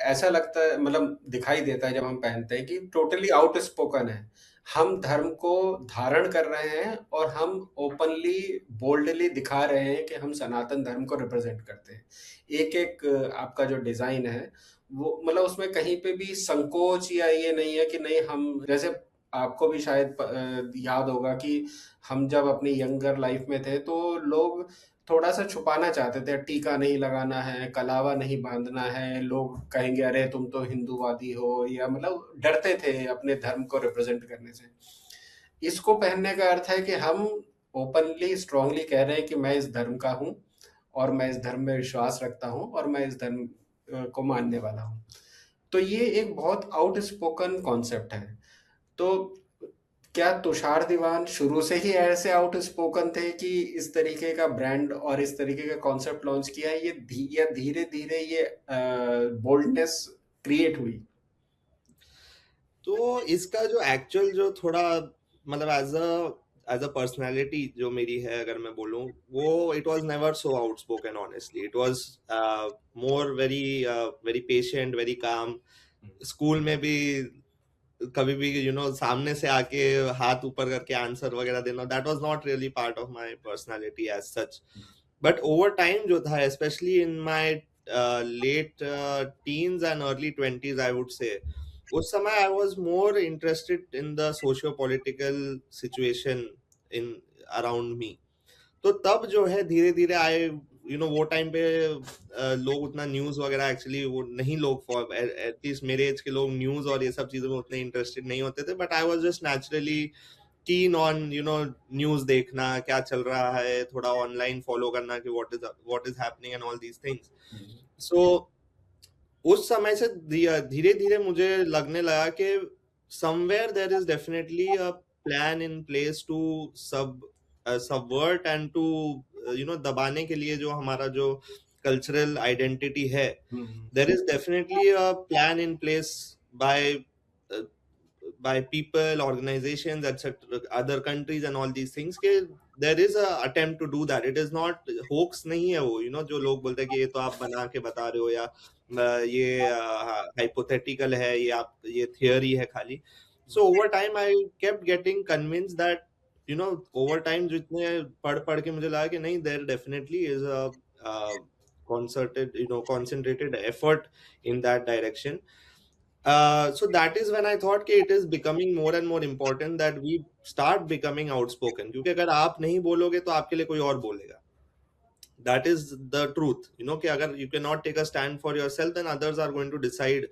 ऐसा लगता है, मतलब दिखाई देता है जब हम पहनते हैं कि टोटली आउट स्पोकन है। हम धर्म को धारण कर रहे हैं और हम ओपनली बोल्डली दिखा रहे हैं कि हम सनातन धर्म को रिप्रेजेंट करते हैं। एक एक आपका जो डिजाइन है वो, मतलब उसमें कहीं पे भी संकोच या ये नहीं है कि नहीं हम जैसे, आपको भी शायद याद होगा कि हम जब अपनी यंगर लाइफ में थे तो लोग थोड़ा सा छुपाना चाहते थे, टीका नहीं लगाना है, कलावा नहीं बांधना है, लोग कहेंगे अरे तुम तो हिंदूवादी हो, या मतलब डरते थे अपने धर्म को रिप्रेजेंट करने से। इसको पहनने का अर्थ है कि हम ओपनली स्ट्रांगली कह रहे हैं कि मैं इस धर्म का हूँ और मैं इस धर्म में विश्वास रखता हूँ और मैं इस धर्म को मानने वाला हूँ। तो ये एक बहुत आउटस्पोकन कॉन्सेप्ट है। तो क्या तुषार दीवान शुरू से ही ऐसे आउटस्पोकन थे कि इस तरीके का ब्रांड और इस तरीके का कॉन्सेप्ट लॉन्च किया है, या धीरे धीरे ये बोल्डनेस क्रिएट हुई? तो इसका जो एक्चुअल जो थोड़ा मतलब एज अ पर्सनालिटी जो मेरी है अगर मैं बोलूं, वो it was never so outspoken honestly. It was more very very patient, very calm. School में भी कभी भी सामने से आके हाथ ऊपर करके आंसर वगैरह देना, that was not really part of my personality as such. But over time जो था, specially in my late teens and early twenties I would say, उस समय I was more interested in the socio political situation in around me. तो तब जो है धीरे धीरे आए, वो टाइम पे लोग उतना न्यूज वगैरह एक्चुअली वो नहीं, लोग फॉर एटलीस्ट मेरे एज के लोग न्यूज और ये सब चीजों में उतने इंटरेस्टेड नहीं होते थे। But I was just naturally keen on news देखना, क्या चल रहा है, थोड़ा ऑनलाइन फॉलो करना कि what is happening and all these things. So उस समय से धीरे धीरे मुझे लगने लगा कि somewhere there is definitely a plan in place to सब सबवर्ट एंड टू दबाने के लिए जो हमारा जो कल्चरल आइडेंटिटी है, there is definitely a plan in place by by people, organizations, etc., other countries and all these things, के there is a attempt to do that. It is not hoax नहीं है वो, जो लोग बोलते हैं कि ये तो आप बना के बता रहे हो, या ये hypothetical है, ये आप ये theory है खाली. So over time I kept getting convinced that over time जितने पढ़ पढ़ के मुझे लगा कि नहीं, there definitely is a concerted concentrated effort in that direction. So that is when I thought कि it is becoming more and more important that we start becoming outspoken, क्योंकि अगर आप नहीं बोलोगे तो आपके लिए कोई और बोलेगा. That is the truth, कि अगर you cannot take a stand for yourself, then others are going to decide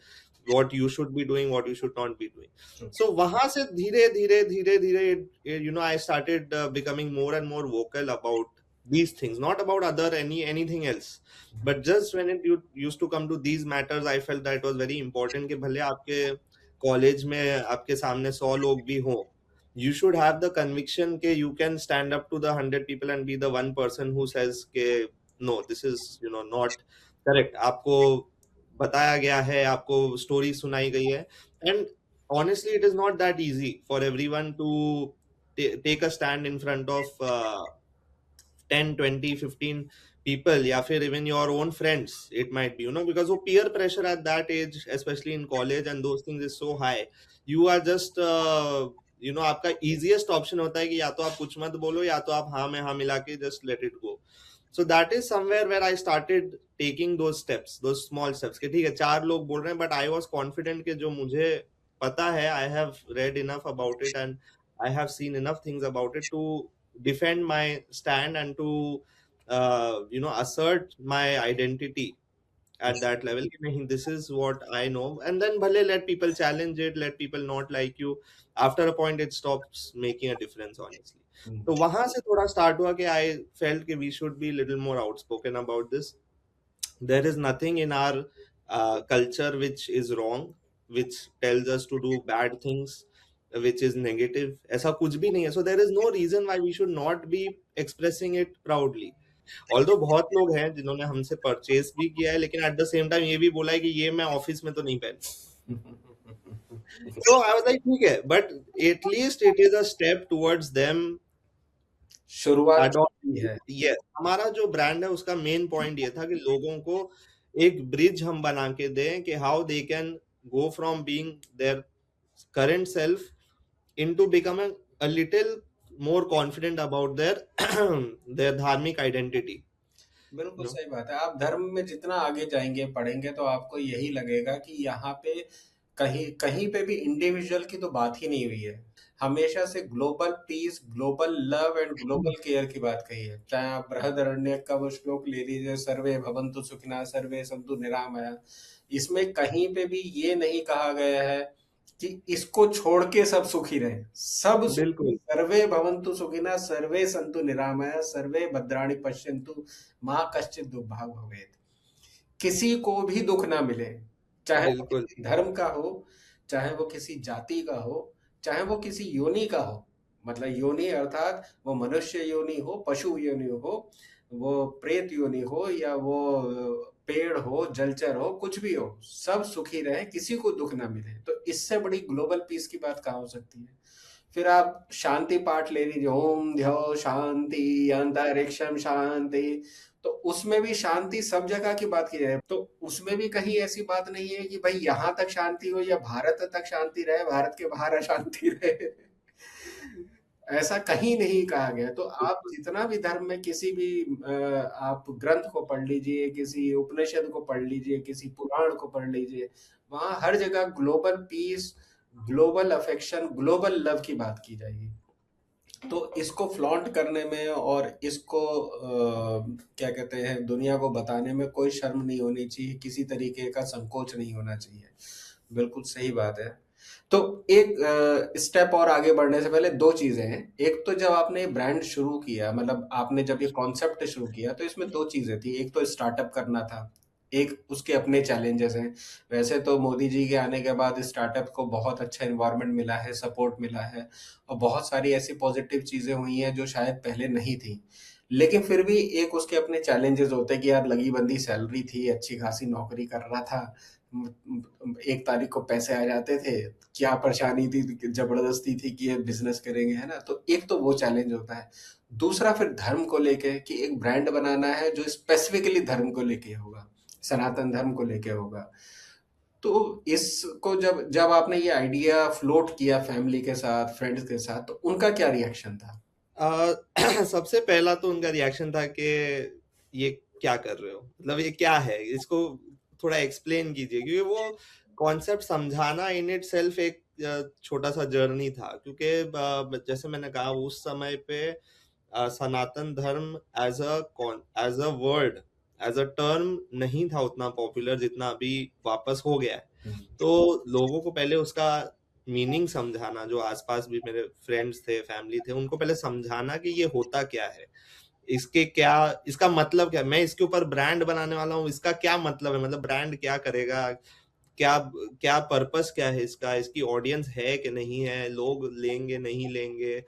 what you should be doing, what you should not be doing. So वहां से धीरे धीरे I started becoming more and more vocal about these things, not about anything else, but just when it used to come to these matters, I felt that it was very important कि भले आपके कॉलेज में आपके सामने 100 लोग भी हों, you should have the conviction कि you can stand up to the 100 people and be the one person who says कि no, this is not correct. आपको बताया गया है, आपको स्टोरी सुनाई गई है, and honestly it is not that easy for everyone to take a stand in front of 10, 20, 15 people, या फिर even your own friends it might be, because वो peer pressure at that age, especially in college and those things, is so high. You are just आपका easiest option होता है कि या तो आप कुछ मत बोलो, या तो आप हाँ में हाँ मिला के just let it go. So that is somewhere where I started taking those steps, those small steps, कि ठीक है 4 लोग बोल रहे हैं, but I was confident कि जो मुझे पता है, I have read enough about it and I have seen enough things about it to defend my stand and to assert my identity at that level कि नहीं, this is what I know, and then भले let people challenge it, let people not like you, after a point it stops making a difference honestly. तो वहां से थोड़ा स्टार्ट हुआ कि I felt कि we should be little more outspoken about this. There is nothing in our culture which is wrong, which tells us to do bad things, which is negative. ऐसा कुछ भी नहीं है. So there is no reason why we should not be expressing it proudly. Although बहुत लोग हैं जिन्होंने हमसे परचेज भी किया है, लेकिन एट द सेम टाइम ये भी बोला है कि ये मैं ऑफिस में तो नहीं पहनूंगा. So I was like ठीक है, but at least it is a step towards them शुरुआत अडॉप्ट। की है। यस, हमारा जो ब्रांड है उसका मेन पॉइंट ये था कि लोगों को एक ब्रिज हम बना के दें कि how they can go from being their current self into becoming a little more confident about their their धार्मिक आइडेंटिटी, बिल्कुल यू नो। सही बात है। आप धर्म में जितना आगे जाएंगे पढ़ेंगे तो आपको यही लगेगा कि यहाँ पे कहीं कहीं पे भी इंडिविजुअल की तो बात ही नहीं हुई है। हमेशा से global piece, global love and global care की बात कही है। चाहे आप बृहदारण्यक का वो श्लोक ले लीजिए, सर्वे भवन्तु सुखिनः सर्वे सन्तु निरामया। इसमें कहीं पे भी ये नहीं कहा गया है कि इसको छोड़ के सब सुखी रहे। सब सुखी, बिल्कुल। सर्वे भवन्तु सुखिनः सर्वे सन्तु निरामया सर्वे भद्राणि पश्यन्तु माँ कश्चित दुर्भाग भवेत्। किसी को भी दुख ना मिले, चाहे वो बिल्कुल। किसी धर्म का हो, चाहे वो किसी जाति का हो, चाहे वो किसी योनि का हो। मतलब योनि अर्थात वो मनुष्य योनि हो, पशु योनि हो, वो प्रेत योनि हो, या वो पेड़ हो, जलचर हो, कुछ भी हो, सब सुखी रहे, किसी को दुख ना मिले। तो इससे बड़ी ग्लोबल पीस की बात कहाँ हो सकती है। फिर आप शांति पाठ ले लीजिए, ओम ध्यो शांति अंतरिक्षम शांति। तो उसमें भी शांति सब जगह की बात की जाए तो उसमें भी कहीं ऐसी बात नहीं है कि भाई यहाँ तक शांति हो या भारत तक शांति रहे, भारत के बाहर अशांति रहे। ऐसा कहीं नहीं कहा गया। तो आप जितना भी धर्म में किसी भी आप ग्रंथ को पढ़ लीजिए, किसी उपनिषद को पढ़ लीजिए, किसी पुराण को पढ़ लीजिए, वहां हर जगह global piece, global affection, global love की बात की जाएगी। तो इसको फ्लॉन्ट करने में और इसको क्या कहते हैं, दुनिया को बताने में कोई शर्म नहीं होनी चाहिए, किसी तरीके का संकोच नहीं होना चाहिए। बिल्कुल सही बात है। तो एक स्टेप और आगे बढ़ने से पहले दो चीजें हैं। एक तो जब आपने ब्रांड शुरू किया, मतलब आपने जब ये कॉन्सेप्ट शुरू किया, तो इसमें दो चीजें थी। एक तो स्टार्टअप करना था, एक उसके अपने चैलेंजेस हैं। वैसे तो मोदी जी के आने के बाद स्टार्टअप को बहुत अच्छा एनवायरनमेंट मिला है, सपोर्ट मिला है, और बहुत सारी ऐसी पॉजिटिव चीजें हुई हैं जो शायद पहले नहीं थी। लेकिन फिर भी एक उसके अपने चैलेंजेस होते हैं कि यार लगी बंदी सैलरी थी, अच्छी खासी नौकरी कर रहा था, 1 तारीख को पैसे आ जाते थे, क्या परेशानी थी, जबरदस्ती थी कि ये बिजनेस करेंगे, है ना। तो एक तो वो चैलेंज होता है। दूसरा फिर धर्म को लेके कि एक ब्रांड बनाना है जो स्पेसिफिकली धर्म को लेके होगा, सनातन धर्म को लेके होगा। तो इसको जब जब आपने ये आइडिया फ्लोट किया फैमिली के साथ, फ्रेंड्स के साथ, तो उनका क्या रिएक्शन था? सबसे पहला तो उनका रिएक्शन था कि ये क्या कर रहे हो, मतलब ये क्या है, इसको थोड़ा एक्सप्लेन कीजिए, क्योंकि वो कॉन्सेप्ट समझाना इन इट सेल्फ एक छोटा सा जर्नी था। क्योंकि जैसे मैंने कहा उस समय पे Sanatan Dharma as a word, as a term नहीं था उतना पॉपुलर जितना अभी वापस हो गया है। तो लोगों को पहले उसका मीनिंग समझाना, जो आसपास भी मेरे फ्रेंड्स थे, फैमिली थे, उनको पहले समझाना कि ये होता क्या है, इसके क्या, इसका मतलब क्या, मैं इसके ऊपर ब्रांड बनाने वाला हूँ, इसका क्या मतलब है, मतलब ब्रांड क्या करेगा, क्या क्या पर्पस क्या है इसका, इसकी ऑडियंस है कि नहीं है, लोग लेंगे नहीं लेंगे,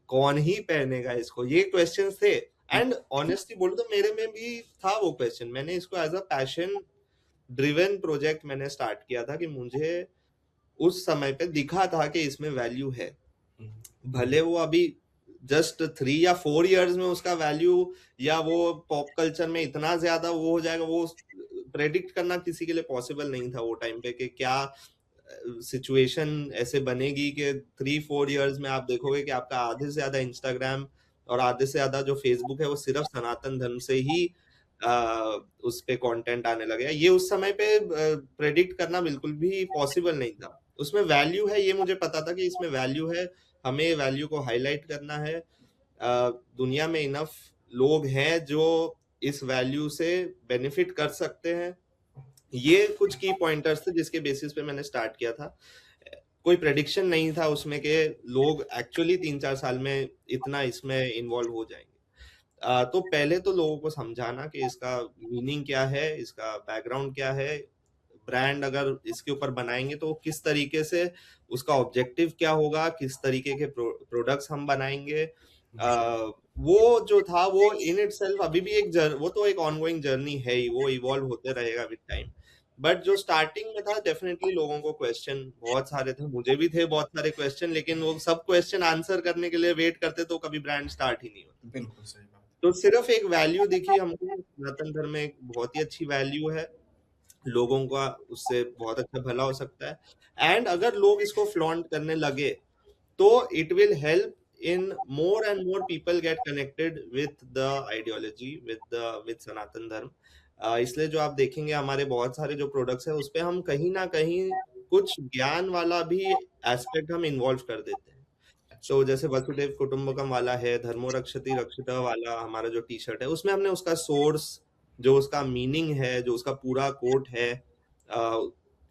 कौन ही पहनेगा इसको, ये क्वेश्चंस थे। एंड ऑनेस्टली बोलूं तो मेरे में भी था वो क्वेश्चन। मैंने इसको as a passion driven project मैंने स्टार्ट किया था कि मुझे उस समय पे दिखा था कि इसमें वैल्यू है। भले वो अभी जस्ट 3 या 4 इयर्स में उसका वैल्यू या वो पॉप कल्चर में इतना ज्यादा वो हो जाएगा, वो प्रेडिक्ट करना किसी के लिए पॉसिबल नहीं था वो टाइम पे कि क्या सिचुएशन ऐसे बनेगी कि 3-4 इयर्स में आप देखोगे कि आपका आधे से ज्यादा इंस्टाग्राम और आधे से ज्यादा जो फेसबुक है वो सिर्फ सनातन धर्म से ही उस पे कंटेंट आने लगेगा। ये उस समय पे प्रेडिक्ट करना बिल्कुल भी पॉसिबल नहीं था। उसमें वैल्यू है ये मुझे पता था कि इसमें वैल्यू है, हमें वैल्यू को हाईलाइट करना है। दुनिया में इनफ लोग हैं जो इस वैल्यू से बेनिफिट कर सकते हैं। ये कुछ की पॉइंटर्स थे जिसके बेसिस पे मैंने स्टार्ट किया था। कोई प्रेडिक्शन नहीं था उसमें कि लोग एक्चुअली 3-4 साल में इतना इसमें इन्वॉल्व हो जाएंगे। तो पहले तो लोगों को समझाना कि इसका मीनिंग क्या है, इसका बैकग्राउंड क्या है, ब्रांड अगर इसके ऊपर बनाएंगे तो किस तरीके से उसका ऑब्जेक्टिव क्या होगा, किस तरीके के प्रोडक्ट्स हम बनाएंगे। वो जो था वो इन इट सेल्फ अभी भी वो तो एक ऑनगोइंग जर्नी है ही, वो इवॉल्व होते रहेगा विद टाइम। बट जो स्टार्टिंग में था डेफिनेटली लोगों को क्वेश्चन बहुत सारे थे, मुझे भी थे बहुत सारे क्वेश्चन, लेकिन वो सब क्वेश्चन आंसर करने के लिए वेट करते तो कभी ब्रांड स्टार्ट ही नहीं होता। बिल्कुल सही बात। तो सिर्फ एक वैल्यू दिखी हमको, सनातन धर्म में एक बहुत ही अच्छी वैल्यू है, लोगों का उससे बहुत अच्छा भला हो सकता है, एंड अगर लोग इसको फ्लॉन्ट करने लगे तो it will help in more and more people get connected with the ideology, with Sanatan Dharma. इसलिए जो आप देखेंगे हमारे बहुत सारे जो प्रोडक्ट्स है उस पे हम कहीं ना कहीं कुछ ज्ञान वाला भी एस्पेक्ट हम इन्वॉल्व कर देते हैं। अच्छा। तो जैसे वसुदेव कुटुंबकम वाला है, धर्मो रक्षति रक्षिता वाला हमारा जो टी शर्ट है, उसमें हमने उसका सोर्स, जो उसका मीनिंग है, जो उसका पूरा कोट है,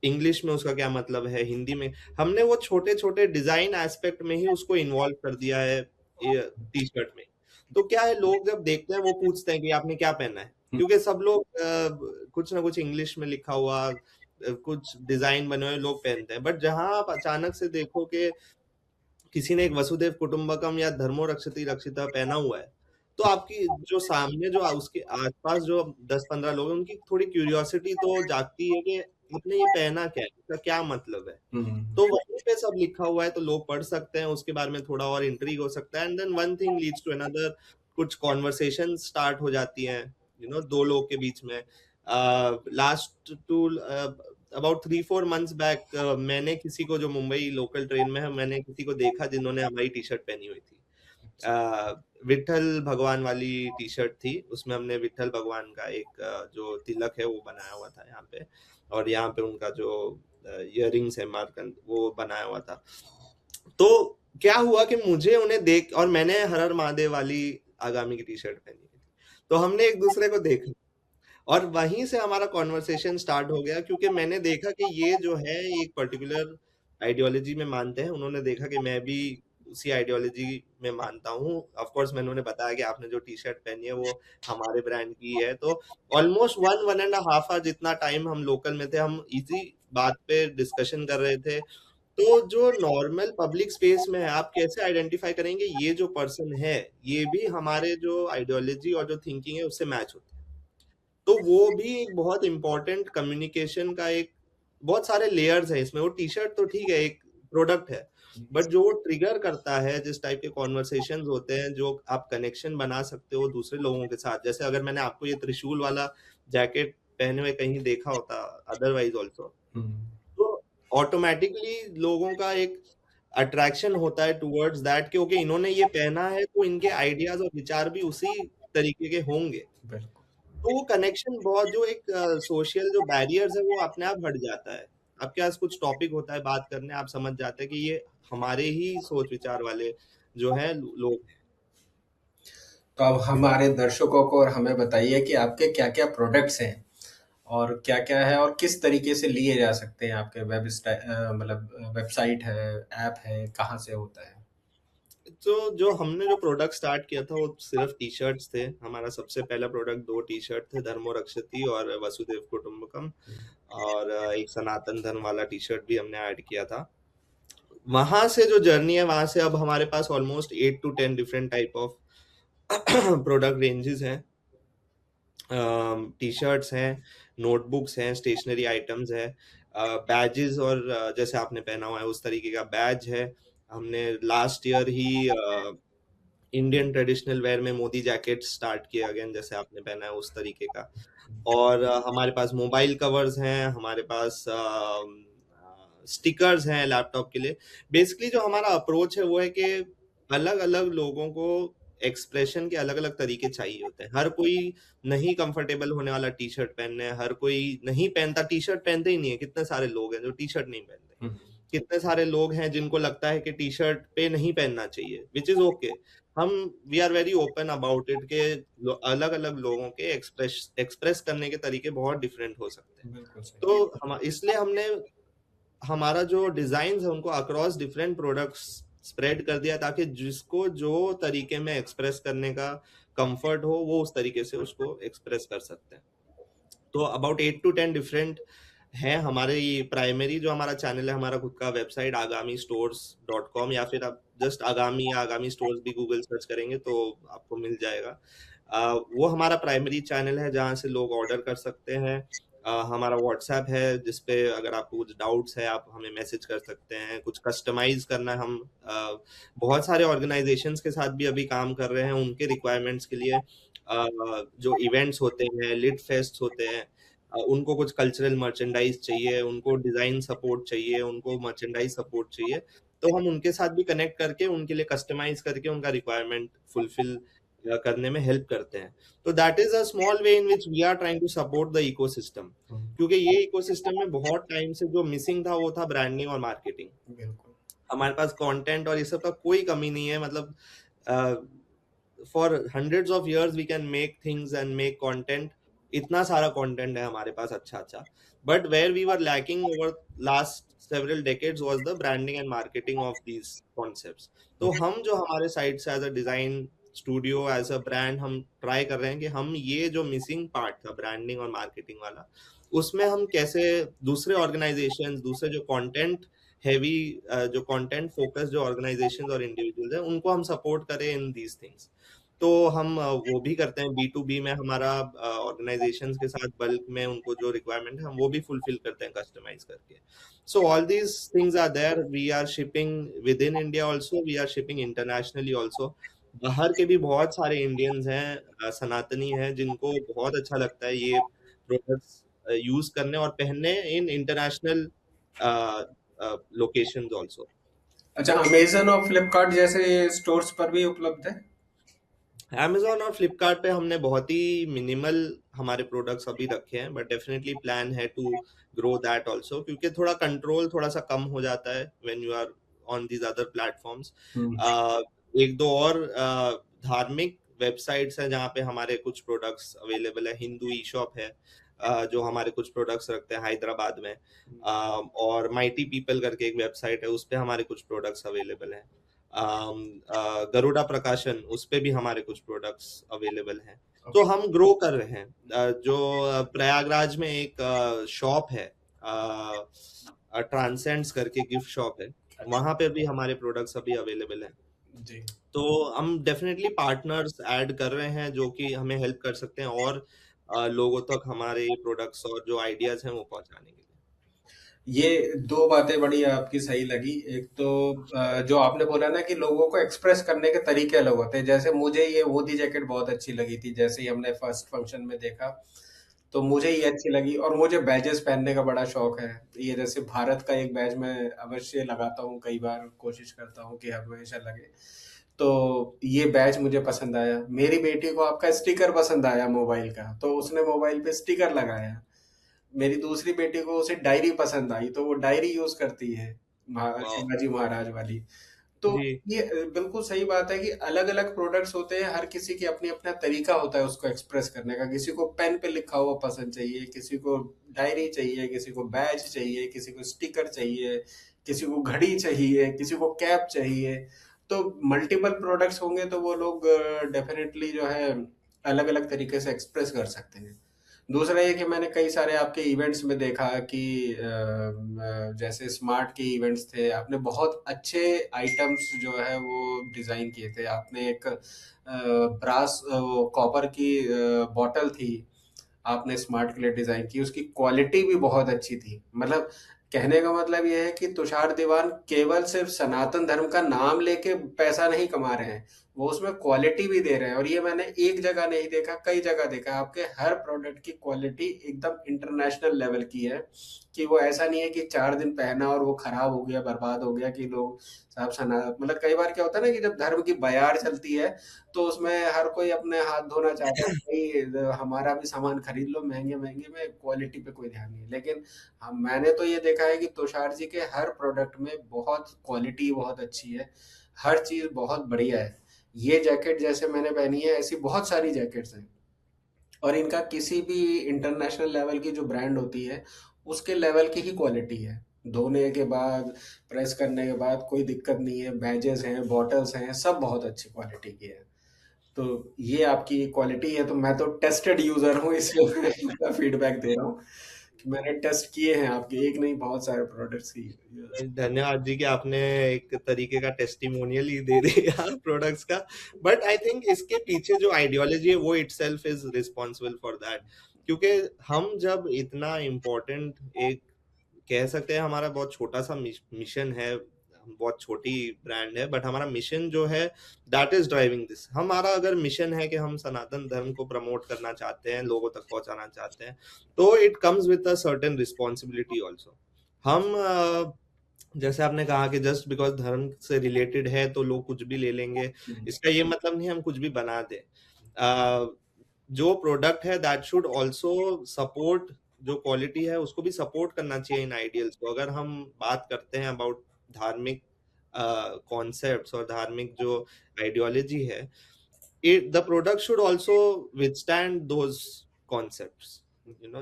इंग्लिश में उसका क्या मतलब है, हिंदी में, हमने वो छोटे छोटे डिजाइन एस्पेक्ट में ही उसको इन्वॉल्व कर दिया है टी शर्ट में। तो क्या है, लोग जब देखते हैं वो पूछते हैं कि आपने क्या पहना है, क्योंकि सब लोग कुछ ना कुछ इंग्लिश में लिखा हुआ कुछ डिजाइन बने हुए लोग पहनते हैं, बट जहां आप अचानक से देखो कि किसी ने एक वसुदेव कुटुंबकम या धर्मो रक्षति रक्षिता पहना हुआ है, तो आपकी जो सामने जो उसके आसपास जो 10-15 लोग हैं उनकी थोड़ी क्यूरियोसिटी तो जागती है कि आपने ये पहना क्या है, इसका क्या मतलब है। हम्म। तो वहीं पे सब लिखा हुआ है तो लोग पढ़ सकते हैं, उसके बारे में थोड़ा और इंट्रीग हो सकता है, and then one thing leads to another, कुछ कॉन्वर्सेशन स्टार्ट हो जाती हैं, दो लोग के बीच में। Last two about 3-4 months back मैंने किसी को, जो मुंबई लोकल ट्रेन में है, मैंने किसी को देखा जिन्होंने हमारी टी शर्ट पहनी हुई थी। विठल भगवान वाली टी शर्ट थी, उसमें हमने विठल भगवान का एक जो तिलक है वो बनाया हुआ था यहाँ पे, और यहाँ पे उनका जो इयररिंग्स है मार्कन, वो बनाया हुआ था। तो क्या हुआ कि मुझे उन्हें देख, और मैंने हर हर महादेव वाली आगामी की टी शर्ट पहनी हुई थी, तो हमने एक दूसरे को देखा और वहीं से हमारा कॉन्वर्सेशन स्टार्ट हो गया, क्योंकि मैंने देखा कि ये जो है एक पर्टिकुलर आइडियोलॉजी में मानते हैं, उन्होंने देखा कि मैं भी उसी आइडियोलॉजी में मानता हूँ। ऑफ कोर्स मैंने उन्हें बताया कि आपने जो टी शर्ट पहनी है वो हमारे ब्रांड की है, तो ऑलमोस्ट 1-1.5 आवर जितना टाइम हम लोकल में थे, हम इसी बात पे डिस्कशन कर रहे थे। तो जो नॉर्मल पब्लिक स्पेस में है, आप कैसे आइडेंटिफाई करेंगे ये जो पर्सन है ये भी हमारे जो आइडियोलॉजी और जो थिंकिंग है उससे मैच होती है। तो वो भी एक बहुत इंपॉर्टेंट कम्युनिकेशन का एक, बहुत सारे लेयर्स है इसमें। वो टी शर्ट तो ठीक है, एक प्रोडक्ट है, बट जो वो ट्रिगर करता है, जिस टाइप के कॉन्वर्सेशंस होते हैं, जो आप कनेक्शन बना सकते हो दूसरे लोगों के साथ, जैसे अगर मैंने आपको ये त्रिशूल वाला जैकेट पहने हुए कहीं देखा होता अदरवाइज ऑल्सो, तो ऑटोमेटिकली लोगों का एक अट्रैक्शन होता है टुवर्ड्स दैट, क्योंकि इन्होंने ये पहना है तो इनके आइडियाज और विचार भी उसी तरीके के होंगे। बिल्कुल। तो वो कनेक्शन बहुत, जो एक सोशल जो बैरियर्स है वो अपने आप हट जाता है। आपके पास कुछ टॉपिक होता है बात करने, आप समझ जाते हैं कि ये हमारे ही सोच विचार वाले जो है लोग हैं। तो अब हमारे दर्शकों को और हमें बताइए कि आपके क्या-क्या प्रोडक्ट्स हैं और क्या-क्या है और किस तरीके से लिए जा सकते हैं? आपके मतलब वेबसाइट है, ऐप है, कहाँ से होता है? तो जो हमने जो प्रोडक्ट स्टार्ट किया था वो सिर्फ टी शर्ट्स थे। हमारा सबसे पहला प्रोडक्ट 2 टी शर्ट थे, धर्मो रक्षति और वसुदेव कुटुंबकम, और एक सनातन धर्म वाला टी शर्ट भी हमने ऐड किया था। वहां से जो जर्नी है, वहां से अब हमारे पास almost 8 to 10 different type of product ranges हैं। टी शर्ट्स हैं, नोटबुक्स हैं, स्टेशनरी आइटम्स है, बैजेस, और जैसे आपने पहना हुआ है उस तरीके का बैज है। हमने लास्ट ईयर ही इंडियन ट्रेडिशनल वेयर में मोदी जैकेट स्टार्ट किया अगेन, जैसे आपने पहना है उस तरीके का। और हमारे पास मोबाइल कवर्स हैं, हमारे पास स्टिकर्स हैं लैपटॉप के लिए। बेसिकली जो हमारा अप्रोच है वो है कि अलग अलग लोगों को एक्सप्रेशन के अलग अलग तरीके चाहिए होते हैं। हर कोई नहीं कंफर्टेबल होने वाला टी शर्ट पहनने, हर कोई नहीं पहनता, टी शर्ट पहनते ही नहीं है, कितने सारे लोग हैं जो टी शर्ट नहीं पहनते, हुँ, कितने सारे लोग हैं जिनको लगता है कि टी शर्ट पे नहीं पहनना चाहिए, विच इज ओके। हम we are very open about it के अलग अलग लोगों के एक्सप्रेस करने के तरीके बहुत डिफरेंट हो सकते हैं। बिल्कुल सही। तो हम इसलिए हमने हमारा जो डिजाइन है उनको अक्रॉस डिफरेंट प्रोडक्ट्स स्प्रेड कर दिया, ताकि जिसको जो तरीके में एक्सप्रेस करने का कंफर्ट हो वो उस तरीके से उसको एक्सप्रेस कर सकते हैं। तो अबाउट 8 to 10 डिफरेंट है हमारे। ये प्राइमरी जो हमारा चैनल है, हमारा खुद का वेबसाइट agami stores.com, या फिर आप जस्ट आगामी या आगामी स्टोर्स भी गूगल सर्च करेंगे तो आपको मिल जाएगा। वो हमारा प्राइमरी चैनल है जहाँ से लोग ऑर्डर कर सकते हैं। हमारा व्हाट्सएप है जिसपे अगर आपको कुछ डाउट्स है आप हमें मैसेज कर सकते हैं। कुछ कस्टमाइज करना है, हम बहुत सारे ऑर्गेनाइजेशंस के साथ भी अभी काम कर रहे हैं उनके रिक्वायरमेंट्स के लिए। जो इवेंट्स होते हैं, लिट फेस्ट होते हैं, उनको कुछ कल्चरल मर्चेंडाइज चाहिए, उनको डिजाइन सपोर्ट चाहिए, उनको मर्चेंडाइज सपोर्ट चाहिए, तो हम उनके साथ भी कनेक्ट करके उनके लिए कस्टमाइज करके उनका रिक्वायरमेंट फुलफिल करने में हेल्प करते हैं। तो that is a small way in which we are trying to support the ecosystem, क्योंकि ये इकोसिस्टम में बहुत टाइम से जो मिसिंग था वो था ब्रांडिंग और मार्केटिंग। बिल्कुल। हमारे पास कंटेंट और ये सब का कोई कमी नहीं है, मतलब for hundreds of years we can make things and make content, इतना सारा कंटेंट है हमारे पास अच्छा अच्छा, but where we were lacking over last several decades was the branding and marketing of these concepts. तो हम जो हमारे साइड से as a design studio, as a brand, हम ट्राई कर रहे हैं कि हम ये जो मिसिंग पार्ट था ब्रांडिंग और मार्केटिंग वाला, उसमें हम कैसे दूसरे ऑर्गेनाइजेशंस, दूसरे जो कंटेंट हैवी, जो कंटेंट फोकस जो ऑर्गेनाइजेशंस और इंडिविजुअल्स हैं, उनको हम सपोर्ट करें इन दीज थिंग्स। तो हम वो भी करते हैं B2B में, हमारा ऑर्गेनाइजेशंस के साथ बल्क में उनको जो रिक्वायरमेंट है हम वो भी फुलफिल करते हैं कस्टमाइज करके। So all these things are there. We are shipping within India also. We are shipping internationally also. बाहर के भी बहुत सारे इंडियंस हैं, सनातनी हैं, जिनको बहुत अच्छा लगता है ये प्रोडक्ट्स यूज करने और पहनने इन इंटरनेशनल लोकेशंस आल्सो। अच्छा, अमेजन और फ्लिपकार्ट जैसे स्टोर्स पर भी उपलब्ध है? Amazon और फ्लिपकार्ट पे हमने बहुत ही मिनिमल हमारे प्रोडक्ट्स अभी रखे हैं, बट डेफिनेटली प्लान है टू ग्रो दैट आल्सो, क्योंकि थोड़ा कंट्रोल थोड़ा सा कम हो जाता है when you are on these other platforms. एक दो और धार्मिक वेबसाइट्स हैं जहाँ पे हमारे कुछ प्रोडक्ट्स अवेलेबल है। हिंदू ई शॉप है जो हमारे कुछ प्रोडक्ट्स रखते हैं हैदराबाद में, और माइटी पीपल करके एक वेबसाइट है, उस पे हमारे कुछ प्रोडक्ट्स अवेलेबल हैं। गरुड़ा प्रकाशन, उस पे भी हमारे कुछ प्रोडक्ट्स अवेलेबल हैं। तो हम ग्रो कर रहे हैं। जो प्रयागराज में एक शॉप है, ट्रांसेंड्स करके गिफ्ट शॉप है, वहां पे भी हमारे प्रोडक्ट्स अभी अवेलेबल हैं। जी। तो हम डेफिनेटली पार्टनर्स ऐड कर रहे हैं जो कि हमें हेल्प कर सकते हैं और लोगों तक हमारे प्रोडक्ट्स और जो आइडियाज हैं वो पहुंचाने के लिए। ये दो बातें बड़ी आपकी सही लगी। एक तो जो आपने बोला ना कि लोगों को एक्सप्रेस करने के तरीके अलग होते हैं। जैसे मुझे ये मोदी जैकेट बहुत अच्छी लगी थी, जैसे ही हमने फर्स्ट फंक्शन में देखा तो मुझे ये अच्छी लगी, और मुझे बैजेस पहनने का बड़ा शौक है। ये जैसे भारत का एक बैज मैं अवश्य लगाता हूँ, कई बार कोशिश करता हूँ कि हमेशा लगे। तो ये बैज मुझे पसंद आया। मेरी बेटी को आपका स्टिकर पसंद आया मोबाइल का, तो उसने मोबाइल पे स्टिकर लगाया। मेरी दूसरी बेटी को उसे डायरी पसंद आई, तो वो डायरी यूज करती है, वाह। शिवाजी महाराज वाली। तो जी ये बिल्कुल सही बात है कि अलग अलग प्रोडक्ट्स होते हैं, हर किसी की अपनी अपना तरीका होता है उसको एक्सप्रेस करने का। किसी को पेन पे लिखा हुआ पसंद चाहिए, किसी को डायरी चाहिए, किसी को बैज चाहिए, किसी को स्टिकर चाहिए, किसी को घड़ी चाहिए, किसी को कैप चाहिए। तो मल्टीपल प्रोडक्ट्स होंगे तो वो लोग डेफिनेटली जो है अलग अलग तरीके से एक्सप्रेस कर सकते हैं। दूसरा ये कि मैंने कई सारे आपके इवेंट्स में देखा कि जैसे स्मार्ट के इवेंट्स थे, आपने बहुत अच्छे आइटम्स जो है वो डिज़ाइन किए थे। आपने एक ब्रास कॉपर की बॉटल थी, आपने स्मार्ट के लिए डिज़ाइन की, उसकी क्वालिटी भी बहुत अच्छी थी। मतलब कहने का मतलब ये है कि तुषार दीवान केवल सिर्फ सनातन धर्म का नाम लेके पैसा नहीं कमा रहे हैं, वो उसमें क्वालिटी भी दे रहे हैं। और ये मैंने एक जगह नहीं देखा, कई जगह देखा। आपके हर प्रोडक्ट की क्वालिटी एकदम इंटरनेशनल लेवल की है, कि वो ऐसा नहीं है कि 4 दिन पहना और वो खराब हो गया, बर्बाद हो गया, कि लोग साहब सना मतलब कई बार क्या होता है ना कि जब धर्म की बयार चलती है तो उसमें हर कोई अपने हाथ धोना चाहता है, भाई हमारा भी सामान खरीद लो महंगे महंगे में, क्वालिटी पे कोई ध्यान नहीं। लेकिन मैंने तो ये देखा है कि तुषार जी के हर प्रोडक्ट में बहुत क्वालिटी बहुत अच्छी है, हर चीज़ बहुत बढ़िया है। ये जैकेट जैसे मैंने पहनी है, ऐसी बहुत सारी जैकेट्स हैं, और इनका किसी भी इंटरनेशनल लेवल की जो ब्रांड होती है उसके लेवल की ही क्वालिटी है। धोने के बाद, प्रेस करने के बाद कोई दिक्कत नहीं है। बैजेस हैं, बॉटल्स हैं, सब बहुत अच्छी क्वालिटी की है। तो ये आपकी क्वालिटी है, तो मैं तो टेस्टेड यूजर हूँ, इसलिए मैं इसका फीडबैक दे रहा हूँ कि मैंने टेस्ट किए हैं आपके, एक नहीं बहुत सारे प्रोडक्ट्स की। धन्यवाद जी कि आपने एक तरीके का टेस्टिमोनियल ही दे दिया प्रोडक्ट्स का, बट आई थिंक इसके पीछे जो आइडियोलॉजी है वो itself is responsible for that. क्योंकि हम जब इतना इम्पोर्टेंट एक कह सकते हैं हमारा बहुत छोटा सा मिशन है, बहुत छोटी ब्रांड है, बट हमारा मिशन जो है दैट इज ड्राइविंग दिस। हमारा अगर मिशन है कि हम सनातन धर्म को प्रमोट करना चाहते हैं, लोगों तक पहुंचाना चाहते हैं, तो it comes with a certain responsibility also. हम जैसे आपने कहा कि जस्ट बिकॉज धर्म से रिलेटेड है तो लोग कुछ भी ले लेंगे, इसका ये मतलब नहीं हम कुछ भी बना दें। जो प्रोडक्ट है दैट शुड आल्सो सपोर्ट, जो क्वालिटी है उसको भी सपोर्ट करना चाहिए इन आइडियल्स को। अगर हम बात करते हैं अबाउट धार्मिक कॉन्सेप्ट्स और धार्मिक जो आइडियोलॉजी है, the product should also withstand those concepts.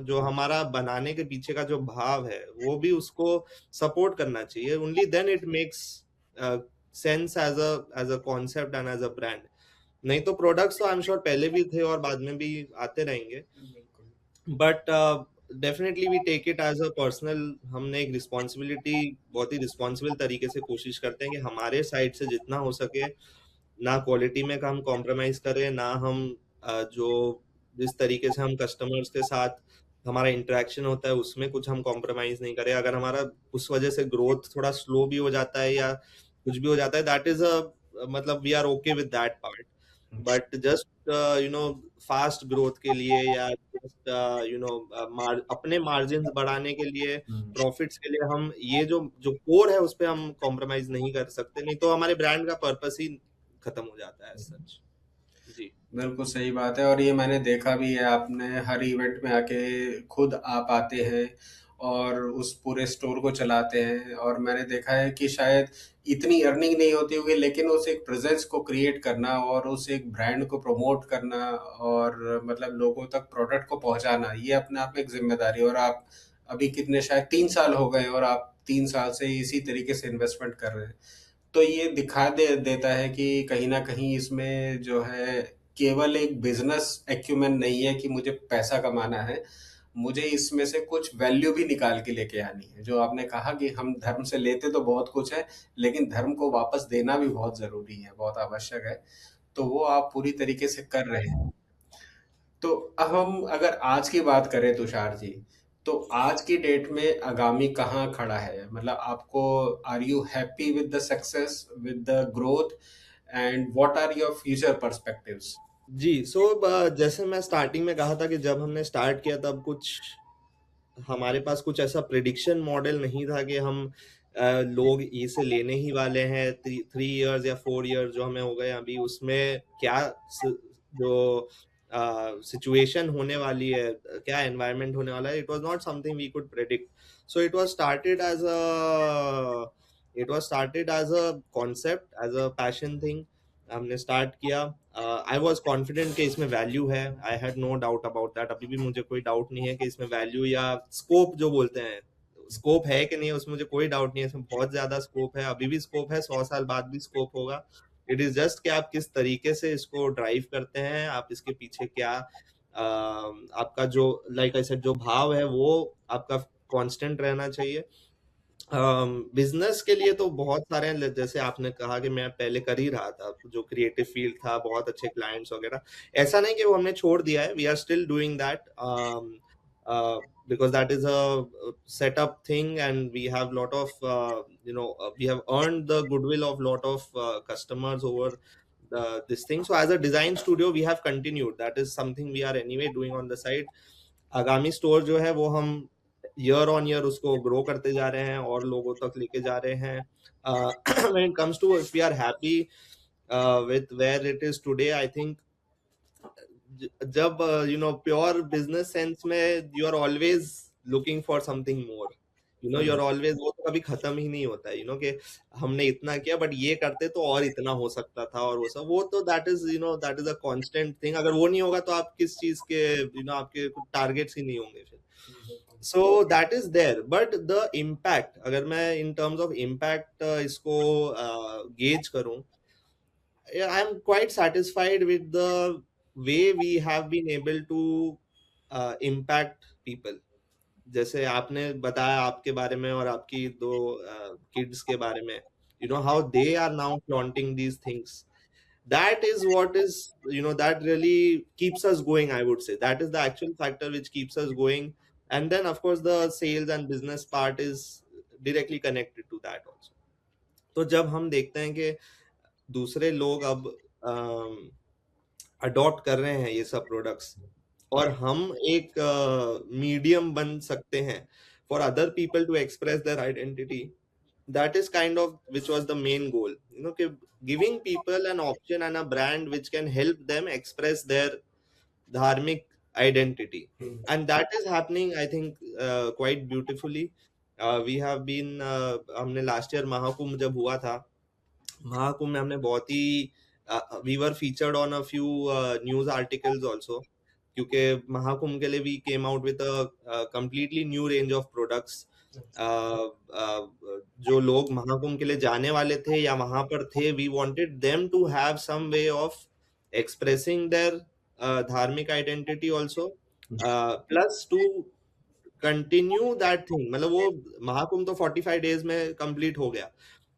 जो हमारा बनाने के पीछे का जो भाव है वो भी उसको सपोर्ट करना चाहिए। Only then it makes sense as a concept and as a brand. नहीं तो प्रोडक्ट्स तो आई एम श्योर पहले भी थे और बाद में भी आते रहेंगे, but definitely we take it as a personal. हमने एक रिस्पॉन्सिबिलिटी, बहुत ही रिस्पॉन्सिबल तरीके से कोशिश करते हैं कि हमारे साइड से जितना हो सके ना क्वालिटी में हम कॉम्प्रोमाइज करें, ना हम जो जिस तरीके से हम कस्टमर्स के साथ हमारा इंटरेक्शन होता है उसमें कुछ हम कॉम्प्रोमाइज नहीं करें। अगर हमारा उस वजह से ग्रोथ थोड़ा स्लो भी हो जाता है या कुछ भी हो जाता है, दैट इज अ मतलब we are okay with that part. But just fast growth के लिए या जस्ट अपने मार्जिन बढ़ाने के लिए, प्रॉफिट्स के लिए, हम ये जो जो कोर है उस पे हम कॉम्प्रोमाइज नहीं कर सकते, नहीं तो हमारे ब्रांड का पर्पस ही खत्म हो जाता है सच। जी। बिल्कुल सही बात है और ये मैंने देखा भी है, आपने हर इवेंट में आके खुद आप आते हैं और उस पूरे स्टोर को चलाते हैं और मैंने देखा है कि शायद इतनी अर्निंग नहीं होती होगी लेकिन उस एक प्रेजेंस को क्रिएट करना और उस एक ब्रांड को प्रमोट करना और मतलब लोगों तक प्रोडक्ट को पहुंचाना, ये अपने आप में एक जिम्मेदारी है। और आप अभी कितने, शायद 3 साल हो गए और आप 3 साल से इसी तरीके से इन्वेस्टमेंट कर रहे हैं, तो ये दिखा देता है कि कहीं ना कहीं इसमें जो है केवल एक बिजनेस एक्यूमेन नहीं है कि मुझे पैसा कमाना है, मुझे इसमें से कुछ वैल्यू भी निकाल के लेके आनी है। जो आपने कहा कि हम धर्म से लेते तो बहुत कुछ है लेकिन धर्म को वापस देना भी बहुत जरूरी है, बहुत आवश्यक है, तो वो आप पूरी तरीके से कर रहे हैं। तो अब हम अगर आज की बात करें तुषार जी, तो आज की डेट में आगामी कहाँ खड़ा है? मतलब आपको, are you happy with the success, with the growth, and what are your future perspectives? जी, जैसे मैं स्टार्टिंग में कहा था कि जब हमने स्टार्ट किया तब कुछ हमारे पास कुछ ऐसा प्रिडिक्शन मॉडल नहीं था कि हम लोग इसे लेने ही वाले हैं। 3 इयर्स या 4 इयर्स जो हमें हो गए अभी, उसमें क्या जो सिचुएशन होने वाली है, क्या एनवायरनमेंट होने वाला है, it was not something we could predict. So it was started as a concept, as a passion thing. हमने स्टार्ट किया। आई वॉज कॉन्फिडेंट कि इसमें वैल्यू है, I had no doubt about that. अभी भी मुझे कोई डाउट नहीं है कि इसमें वैल्यू या स्कोप जो बोलते हैं, स्कोप है कि नहीं, उसमें मुझे कोई डाउट नहीं है। इसमें बहुत ज्यादा स्कोप है, अभी भी स्कोप है, 100 साल बाद भी स्कोप होगा। इट इज जस्ट कि आप किस तरीके से इसको ड्राइव करते हैं, आप इसके पीछे क्या आपका जो लाइक आई सेड जो भाव है वो आपका कांस्टेंट रहना चाहिए। बिजनेस के लिए तो बहुत सारे हैं, जैसे आपने कहा कि मैं पहले कर ही रहा था जो क्रिएटिव फील्ड था, बहुत अच्छे क्लाइंट्स वगैरह। ऐसा नहीं कि वो हमने छोड़ दिया है, we are still doing that because that is a setup thing and we have lot of we have earned the goodwill of lot of customers over this thing. So as a design studio we have continued, that is something we are anyway doing on the side. आगामी स्टोर जो है वो हम ईयर ऑन ईयर उसको ग्रो करते जा रहे हैं और लोगों तक लेके जा रहे हैं। When it comes to if we are happy with where it is today, I think जब प्योर बिजनेस सेंस में you are always looking for something more, you are always, वो तो कभी खत्म ही नहीं होता है, कि हमने इतना किया बट ये करते तो और इतना हो सकता था, और वो सब, वो तो that is a constant thing. अगर वो नहीं होगा तो आप किस चीज के आपके कुछ टारगेट्स ही नहीं होंगे फिर। So that is there, but the impact, अगर मैं इन टर्म्स ऑफ इम्पैक्ट इसको गेज करूं, I am quite satisfied with the way we have been able to impact people. जैसे आपने बताया आपके बारे में और आपकी दो किड्स के बारे में, how they are now flaunting these things. that is what is, that really keeps us going, I would say. That is the actual factor which keeps us going. And then of course the sales and business part is directly connected to that also. तो जब हम देखते हैं कि दूसरे लोग अब अडॉप्ट कर रहे हैं ये सब प्रोडक्ट्स, और हम एक मीडियम बन सकते हैं for other people to express their identity, that is kind of which was the main goal, giving people an option and a brand which can help them express their dharmic identity. And that is happening, I think, quite beautifully. We have been हमने लास्ट ईयर महाकुंभ जब हुआ था, महाकुंभ में हमने बहुत ही we were featured on a few news articles also, क्योंकि महाकुंभ के लिए we came out with a completely new range of products. जो लोग महाकुंभ के लिए जाने वाले थे या वहां पर थे, we wanted them to have some way of expressing their धार्मिक identity also, plus to continue that thing. मतलब वो महाकुंभ तो 45 डेज में कंप्लीट हो गया,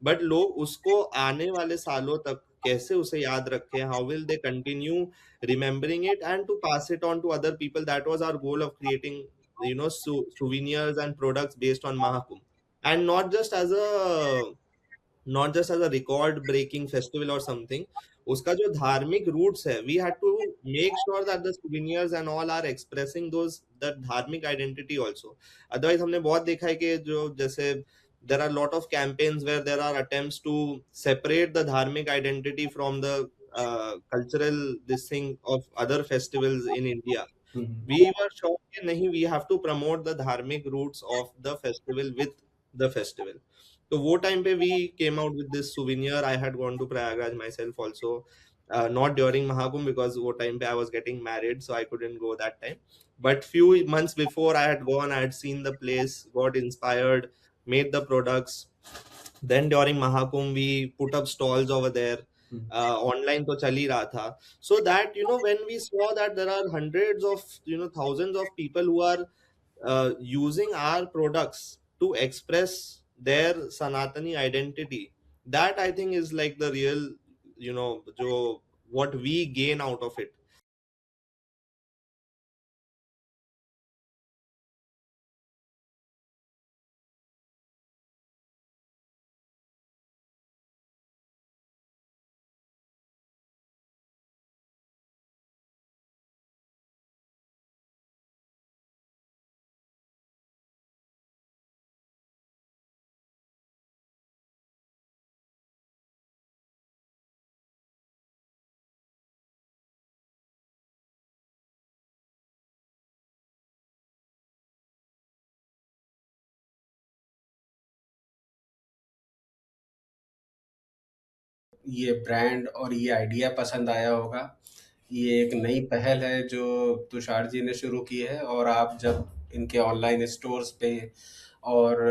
बट लोग उसको आने वाले सालों तक कैसे उसे याद रखें, how will they continue remembering it and to pass it on to other people. That was our goal of creating souvenirs and products based on Mahakumbh, and not just as a record breaking festival or something. उसका जो धार्मिक रूट्स है, we had to make sure that the souvenirs and all are expressing those that धार्मिक identity also. Otherwise हमने बहुत देखा है कि जो जैसे there are a lot of campaigns where there are attempts to separate the dharmic identity from the cultural this thing of other festivals in India. We were sure कि नहीं, we have to promote the dharmic roots of the festival with the festival. तो वो टाइम पे we came out with this souvenir. I had gone to Prayagraj myself also, not during Mahakumbh because वो टाइम पे I was getting married, so I couldn't go that time. But few months before I had gone, I had seen the place, got inspired, made the products. Then during Mahakumbh we put up stalls over there. Online तो चल ही रहा था, so that when we saw that there are hundreds of thousands of people who are using our products to express their Sanatani identity, that I think is like the real जो what we gain out of it. ये ब्रांड और ये आइडिया पसंद आया होगा। ये एक नई पहल है जो तुषार जी ने शुरू की है, और आप जब इनके ऑनलाइन स्टोर्स पे और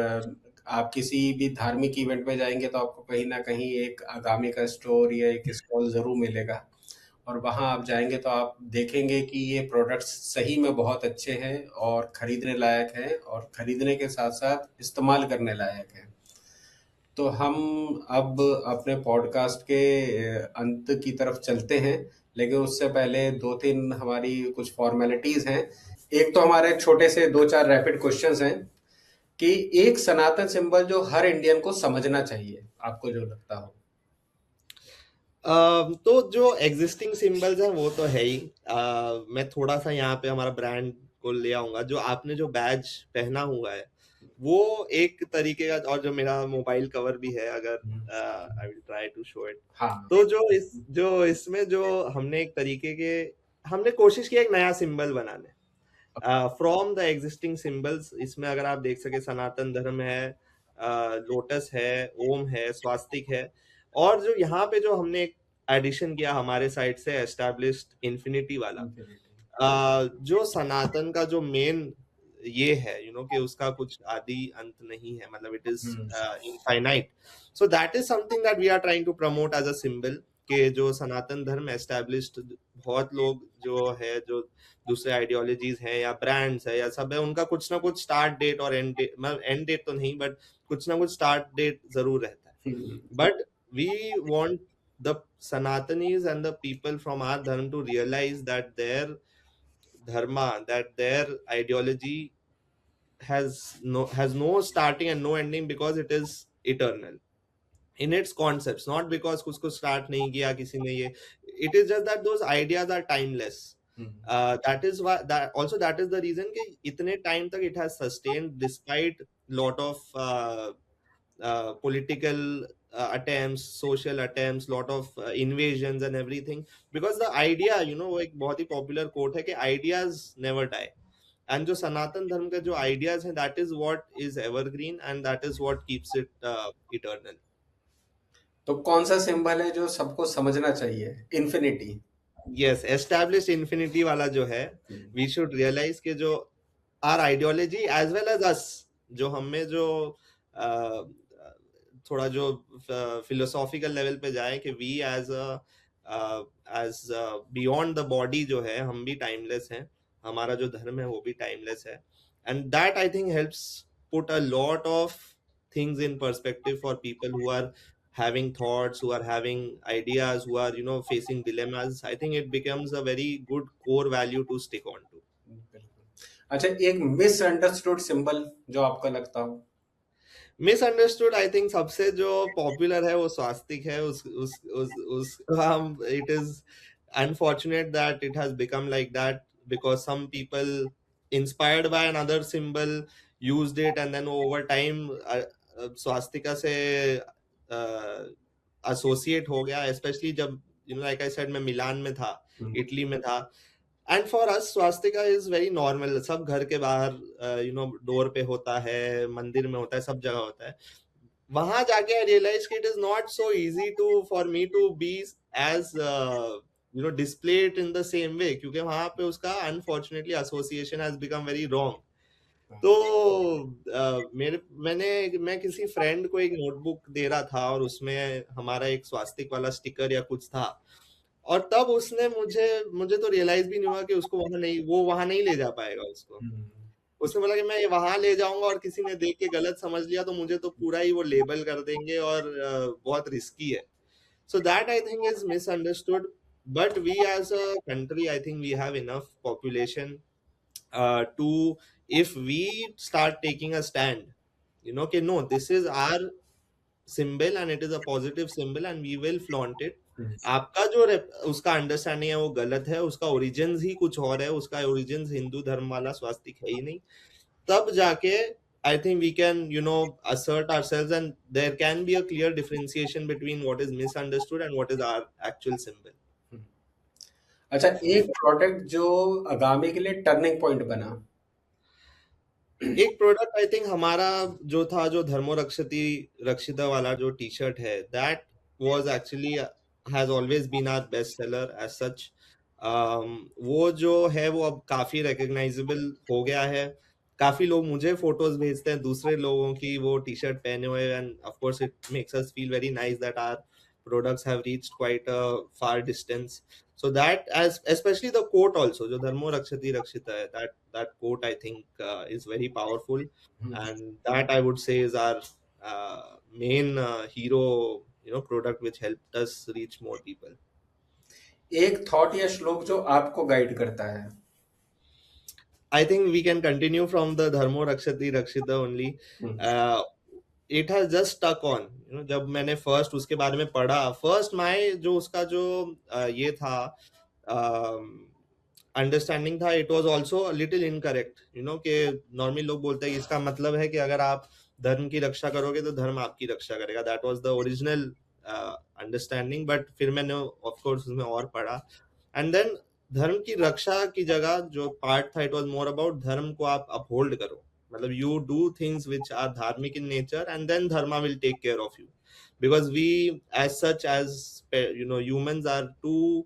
आप किसी भी धार्मिक इवेंट में जाएंगे तो आपको कहीं ना कहीं एक आगामी का स्टोर या एक स्टॉल ज़रूर मिलेगा, और वहाँ आप जाएंगे तो आप देखेंगे कि ये प्रोडक्ट्स सही में बहुत अच्छे हैं और ख़रीदने लायक हैं, और ख़रीदने के साथ साथ इस्तेमाल करने लायक हैं। तो हम अब अपने पॉडकास्ट के अंत की तरफ चलते हैं, लेकिन उससे पहले 2-3 हमारी कुछ फॉर्मेलिटीज़ हैं। एक तो हमारे छोटे से 2-4 रैपिड क्वेश्चंस हैं कि एक सनातन सिंबल जो हर इंडियन को समझना चाहिए, आपको जो लगता हो। तो जो एग्जिस्टिंग सिंबल्स हैं वो तो है ही। मैं थोड़ा सा यहाँ पे हमारा ब्रांड को ले आऊंगा। जो आपने जो बैज पहना हुआ है वो एक तरीके का, और जो मेरा मोबाइल कवर भी है, अगर I will try to show it. हाँ, तो जो इसमें जो हमने एक तरीके के हमने कोशिश की एक नया सिंबल बनाने फ्रॉम द एग्जिस्टिंग सिंबल्स। इसमें अगर आप देख सके, सनातन धर्म है, लोटस है, ओम है, स्वास्तिक है, और जो यहाँ पे जो हमने एक एडिशन किया हमारे साइड से, एस्टैब्लिश्ड इन्फिनिटी वाला। जो सनातन का जो मेन ये है कि उसका कुछ आदि अंत नहीं है, मतलब it is infinite. So that is something that we are trying to promote as a symbol, कि जो सनातन धर्म एस्टैब्लिश्ड बहुत लोग जो है, जो दूसरे आइडियोलॉजीज हैं या ब्रांड्स है या सब है, उनका कुछ ना कुछ स्टार्ट डेट और एंड डेट, मतलब एंड डेट तो नहीं, बट कुछ ना कुछ स्टार्ट डेट जरूर रहता है। But we want the Sanatanis and the people from our dharma to realize that their dharma, that their ideology has no starting and no ending, because it is eternal in its concepts, not because उसको start नहीं किया किसी ने ये. It is just that those ideas are timeless. That is why, that is the reason कि इतने time तक it has sustained despite lot of political attempts, social attempts, lot of invasions and everything, because the idea, वो एक बहुत ही popular quote है कि ideas never die. एंड जो सनातन धर्म का जो आइडियाज है, that is what is evergreen and that is what keeps it eternal. तो कौन सा सिंबल है जो सबको समझना चाहिए? इन्फिनिटी. यस, एस्टैब्लिश्ड इन्फिनिटी वाला जो है, वी शुड रियलाइज कि जो our ideology as well as us, जो हमें जो थोड़ा जो फिलोसॉफिकल लेवल पे जाए कि we as beyond the body जो है, हम भी टाइमलेस हैं, हमारा जो धर्म है वो भी टाइमलेस है. And that I think helps put a lot of things in perspective for people who are having thoughts, who are having ideas, who are facing dilemmas. I think it becomes a very good core value to stick on to. अच्छा, एक मिसअंडरस्टूड सिंबल जो आपका लगता हो? मिसअंडरस्टूड, आई थिंक सबसे जो पॉपुलर है वो स्वास्तिक है. उस हम, it is unfortunate that it has become like that, because some people inspired by another symbol used it, and then over time swastika से associate हो गया, especially जब like I said, मैं मिलान में था, इटली में था. And for us Swastika is very normal, सब घर के बाहर डोर पे होता है, मंदिर में होता है, सब जगह होता है. वहां जाके आई रियलाइज कि it is not so easy to for me to be as display it in the same way, क्योंकि वहां पे उसका unfortunately association has become very wrong. तो मैं किसी फ्रेंड को एक नोटबुक दे रहा था, और उसमें हमारा एक स्वास्तिक वाला स्टिकर या कुछ था, और तब उसने मुझे तो रियलाइज भी नहीं हुआ कि उसको वहां नहीं ले जा पाएगा उसको. उसने बोला कि मैं ये वहां ले जाऊंगा और किसी ने देख के गलत समझ लिया तो मुझे तो पूरा ही वो लेबल कर देंगे, और बहुत रिस्की है. So that I think is misunderstood. But we as a country, I think we have enough population to, if we start taking a stand, कि no, this is our symbol and it is a positive symbol and we will flaunt it. आपका जो उसका अंडरस्टैंडिंग है वो गलत है, उसका ओरिजिन्स ही कुछ और है, उसका ओरिजिन्स हिंदू धर्म वाला स्वास्तिक है ही नहीं. तब जाके I think we can assert ourselves, and there can be a clear differentiation between what is misunderstood and what is our actual symbol. अच्छा, एक प्रोडक्ट जो आगामी के लिए टर्निंग पॉइंट बना. एक प्रोडक्ट आई थिंक हमारा जो था, जो धर्मो रक्षिता वाला जो टी शर्ट है, that was actually has always been our best seller as such. वो जो है वो अब काफी रिकग्नाइजेबल हो गया है. काफी लोग मुझे फोटोज भेजते हैं दूसरे लोगों की वो टी शर्ट पहने हुए, and of course it makes us feel very nice that our products have reached quite a far distance. So that, as especially the quote also, jo dharmo rakshati rakshita hai, that quote I think is very powerful. And that I would say is our main hero product which helped us reach more people. एक थॉट या श्लोक जो आपको गाइड करता है? I think we can continue from the dharmo rakshati rakshita only. It has just stuck on, जब मैंने फर्स्ट उसके बारे में पढ़ा, फर्स्ट माय जो उसका जो ये था अंडरस्टैंडिंग था, it was also little incorrect. कि नॉर्मली लोग बोलते हैं इसका मतलब है कि अगर आप धर्म की रक्षा करोगे तो धर्म आपकी रक्षा करेगा. That was the original understanding. But फिर मैंने ऑफ कोर्स उसमें और पढ़ा, एंड देन धर्म की रक्षा की जगह जो पार्ट था, इट वाज मोर अबाउट धर्म को आप अपहोल्ड करो. मतलब you do things which are dharmic in nature, and then dharma will take care of you, because we as such, as humans, are too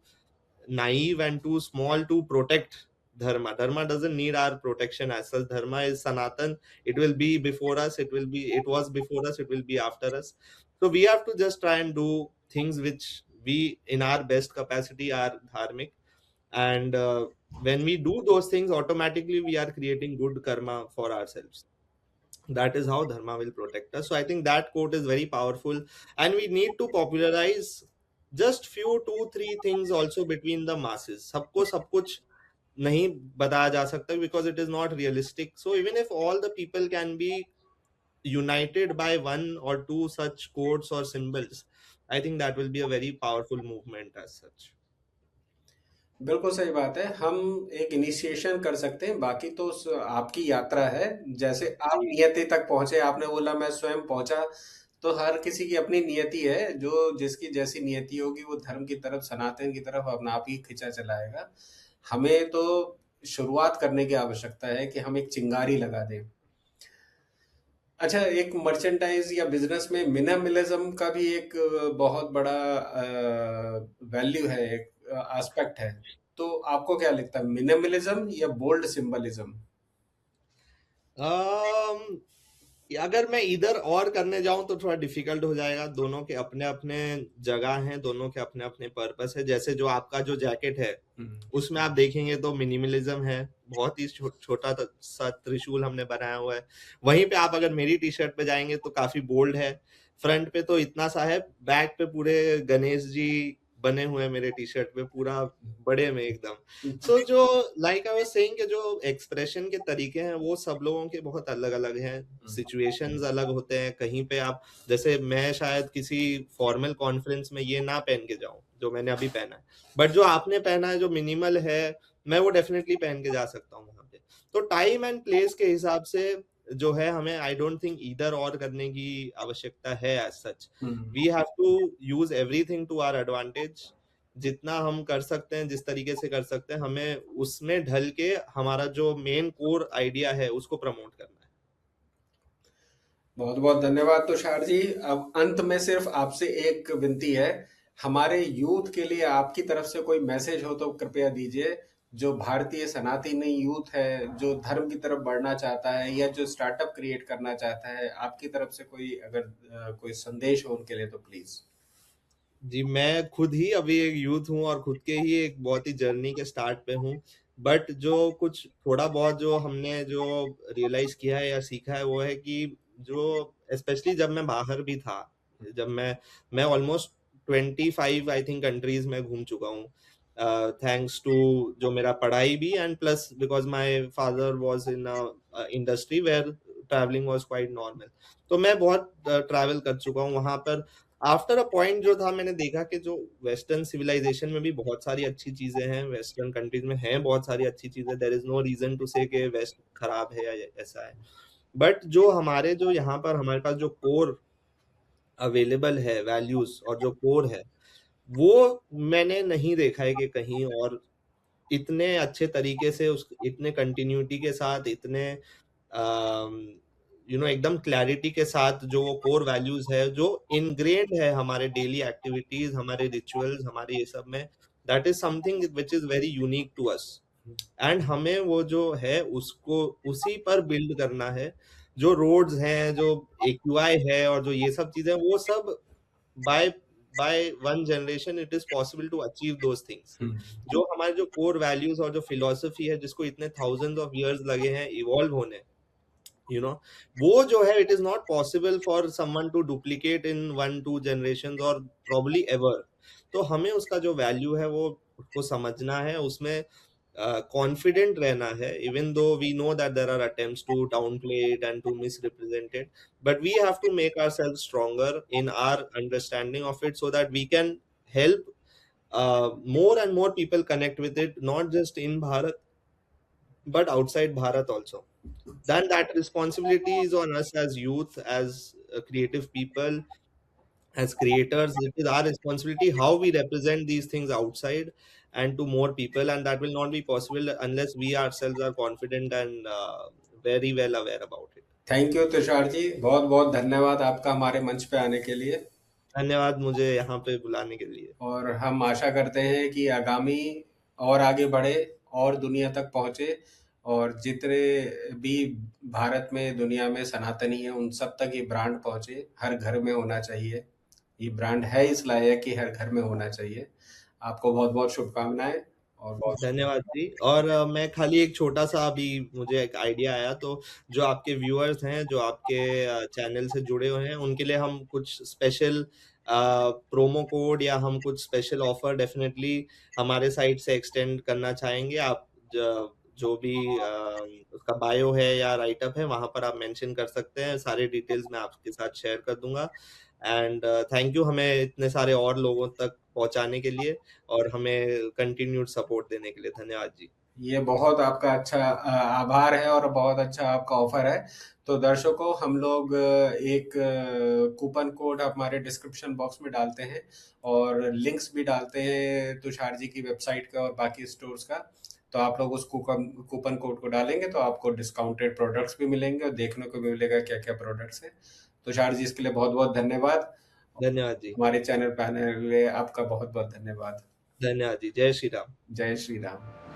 naive and too small to protect dharma doesn't need our protection as such. Dharma is sanatan. It will be before us, it was before us, it will be after us. So we have to just try and do things which we in our best capacity are dharmic, and when we do those things, automatically we are creating good karma for ourselves. That is how dharma will protect us. So I think that quote is very powerful, and we need to popularize just few 2-3 things also between the masses. सबको सब कुछ नहीं बताया जा सकता because it is not realistic. So even if all the people can be united by one or two such codes or symbols, I think that will be a very powerful movement as such. बिल्कुल सही बात है। हम एक इनिशिएशन कर सकते हैं, बाकी तो आपकी यात्रा है। जैसे आप जी नियति तक पहुंचे, आपने बोला मैं स्वयं पहुंचा, तो हर किसी की अपनी नियति है। जो जिसकी जैसी नियति होगी वो धर्म की तरफ, सनातन की तरफ अपना आप ही खिंचा चलाएगा। हमें तो शुरुआत करने की आवश्यकता है कि हम एक चिंगारी लगा दें। अच्छा, एक मर्चेंडाइज या बिजनेस में मिनिमलिज्म का भी एक बहुत बड़ा वैल्यू है, एक एस्पेक्ट है। तो आपको क्या लगता है, मिनिमलिज्म या बोल्ड सिंबलिज्म? um, अगर मैं इधर और करने जाऊं तो थोड़ा डिफिकल्ट हो जाएगा। दोनों के अपने अपने जगह हैं, दोनों के अपने अपने पर्पस है। जैसे जो आपका जो जैकेट है उसमें आप देखेंगे तो मिनिमलिज्म है, बहुत ही छोटा सा त्रिशूल हमने बनाया हुआ है। वहीं पे आप अगर मेरी टी शर्ट पे जाएंगे तो काफी बोल्ड है, फ्रंट पे तो इतना सा है, बैक पे पूरे गणेश जी बने हुए हैं मेरे टी शर्ट पे, पूरा बड़े में एकदम। सो जो लाइक आई वाज सेइंग कि जो एक्सप्रेशन के तरीके हैं वो सब लोगों के बहुत अलग अलग हैं, सिचुएशंस अलग होते हैं। कहीं पे आप, जैसे मैं शायद किसी फॉर्मल कॉन्फ्रेंस में ये ना पहन के जाऊं जो मैंने अभी पहना है, बट जो आपने पहना है जो मिनिमल है, मैं वो डेफिनेटली पहन के जा सकता हूँ वहां पे। तो टाइम एंड प्लेस के हिसाब से जो है, हमें आई डोंट थिंक इधर और करने की आवश्यकता है as such. We have to use everything to our advantage. जितना हम कर सकते हैं, जिस तरीके से कर सकते हैं, हमें उसमें ढल के हमारा जो मेन कोर आइडिया है उसको प्रमोट करना है। बहुत बहुत धन्यवाद तुषार जी। अब अंत में सिर्फ आपसे एक विनती है, हमारे यूथ के लिए आपकी तरफ से कोई मैसेज हो तो कृपया दीजिए। जो भारतीय सनातनी यूथ है, जो धर्म की तरफ बढ़ना चाहता है या जो स्टार्टअप क्रिएट करना चाहता है, आपकी तरफ से कोई अगर कोई संदेश हो उनके लिए तो प्लीज। जी, मैं खुद ही अभी एक यूथ हूँ और खुद के ही एक बहुत ही जर्नी के स्टार्ट पे हूँ। बट जो कुछ थोड़ा बहुत जो हमने जो रियलाइज किया है या सीखा है वो है कि जो स्पेशली जब मैं बाहर भी था, जब मैं ऑलमोस्ट 25 आई थिंक कंट्रीज में घूम चुका हूँ, थैंक्स टू जो मेरा पढ़ाई भी, and plus because my father was in industry where travelling was quite normal. तो मैं बहुत ट्रैवल कर चुका हूँ वहां पर। आफ्टर अ पॉइंट जो था, मैंने देखा कि जो वेस्टर्न सिविलाइजेशन में भी बहुत सारी अच्छी चीजें हैं, वेस्टर्न कंट्रीज में हैं बहुत सारी अच्छी चीजें, there is no reason to say कि वेस्ट खराब है या ऐसा है। बट जो हमारे जो यहाँ पर हमारे पास जो कोर अवेलेबल है वैल्यूज और जो कोर है, वो मैंने नहीं देखा है कि कहीं और इतने अच्छे तरीके से उस इतने कंटिन्यूटी के साथ, इतने एकदम क्लैरिटी के साथ जो वो कोर वैल्यूज है जो इनग्रेन्ड है हमारे डेली एक्टिविटीज, हमारे रिचुअल्स, हमारे ये सब में, that is something which is very unique to us. And हमें वो जो है उसको उसी पर बिल्ड करना है। जो रोड्स हैं, जो एक्यूआई है और जो ये सब चीजें, वो सब by by one generation it is possible to achieve those things. जो हमारे जो कोर वैल्यूज और जो फिलोसफी है जिसको इतने थाउजेंड्स ऑफ इयर्स लगे हैं इवॉल्व होने, वो जो है, it is not possible for someone to duplicate in 1-2 generation और प्रॉब्ली एवर। तो हमें उसका जो वैल्यू है वो उसको समझना है, उसमें कॉन्फिडेंट रहना है, even though we know that there are attempts to downplay it and to misrepresent it, but we have to make ourselves stronger in our understanding of it so that we can help more and more people connect with it, not just in Bharat but outside Bharat also. Then that responsibility is on us as youth, as creative people, as creators. It is our responsibility how we represent these things outside and to more people, and that will not be possible unless we ourselves are confident and very well aware about it. Thank you Tushar ji, बहुत बहुत धन्यवाद आपका हमारे मंच पे आने के लिए। धन्यवाद मुझे यहाँ पे बुलाने के लिए। और हम आशा करते हैं कि आगामी और आगे बढ़े और दुनिया तक पहुंचे, और जितने भी भारत में, दुनिया में सनातनी है, उन सब तक ये ब्रांड पहुंचे। हर घर में होना चाहिए, ये ब्रांड है इस लायक कि हर घर में होना चाहिए। आपको बहुत बहुत शुभकामनाएं और बहुत धन्यवाद जी। और मैं खाली एक छोटा सा, अभी मुझे एक आइडिया आया, तो जो आपके व्यूअर्स हैं जो आपके चैनल से जुड़े हुए हैं उनके लिए हम कुछ स्पेशल प्रोमो कोड या हम कुछ स्पेशल ऑफर डेफिनेटली हमारे साइड से एक्सटेंड करना चाहेंगे। आप जो भी उसका बायो है या राइटअप है वहां पर आप मेंशन कर सकते हैं, सारे डिटेल्स मैं आपके साथ शेयर कर दूंगा। एंड थैंक यू हमें इतने सारे और लोगों तक पहुंचाने के लिए और हमें कंटिन्यूड सपोर्ट देने के लिए। धन्यवाद जी। ये बहुत आपका अच्छा आभार है और बहुत अच्छा आपका ऑफर है। तो दर्शकों, हम लोग एक कूपन कोड हमारे डिस्क्रिप्शन बॉक्स में डालते हैं और लिंक्स भी डालते हैं तुषार जी की वेबसाइट का और बाकी स्टोर्स का। तो आप लोग उस कूपन कूपन कोड को डालेंगे तो आपको डिस्काउंटेड प्रोडक्ट्स भी मिलेंगे और देखने को भी मिलेगा क्या क्या प्रोडक्ट्स हैं। तुषार जी, इसके लिए बहुत बहुत धन्यवाद। धन्यवाद जी। हमारे चैनल पे आने के लिए आपका बहुत बहुत धन्यवाद। धन्यवाद जी। जय श्री राम। जय श्री राम।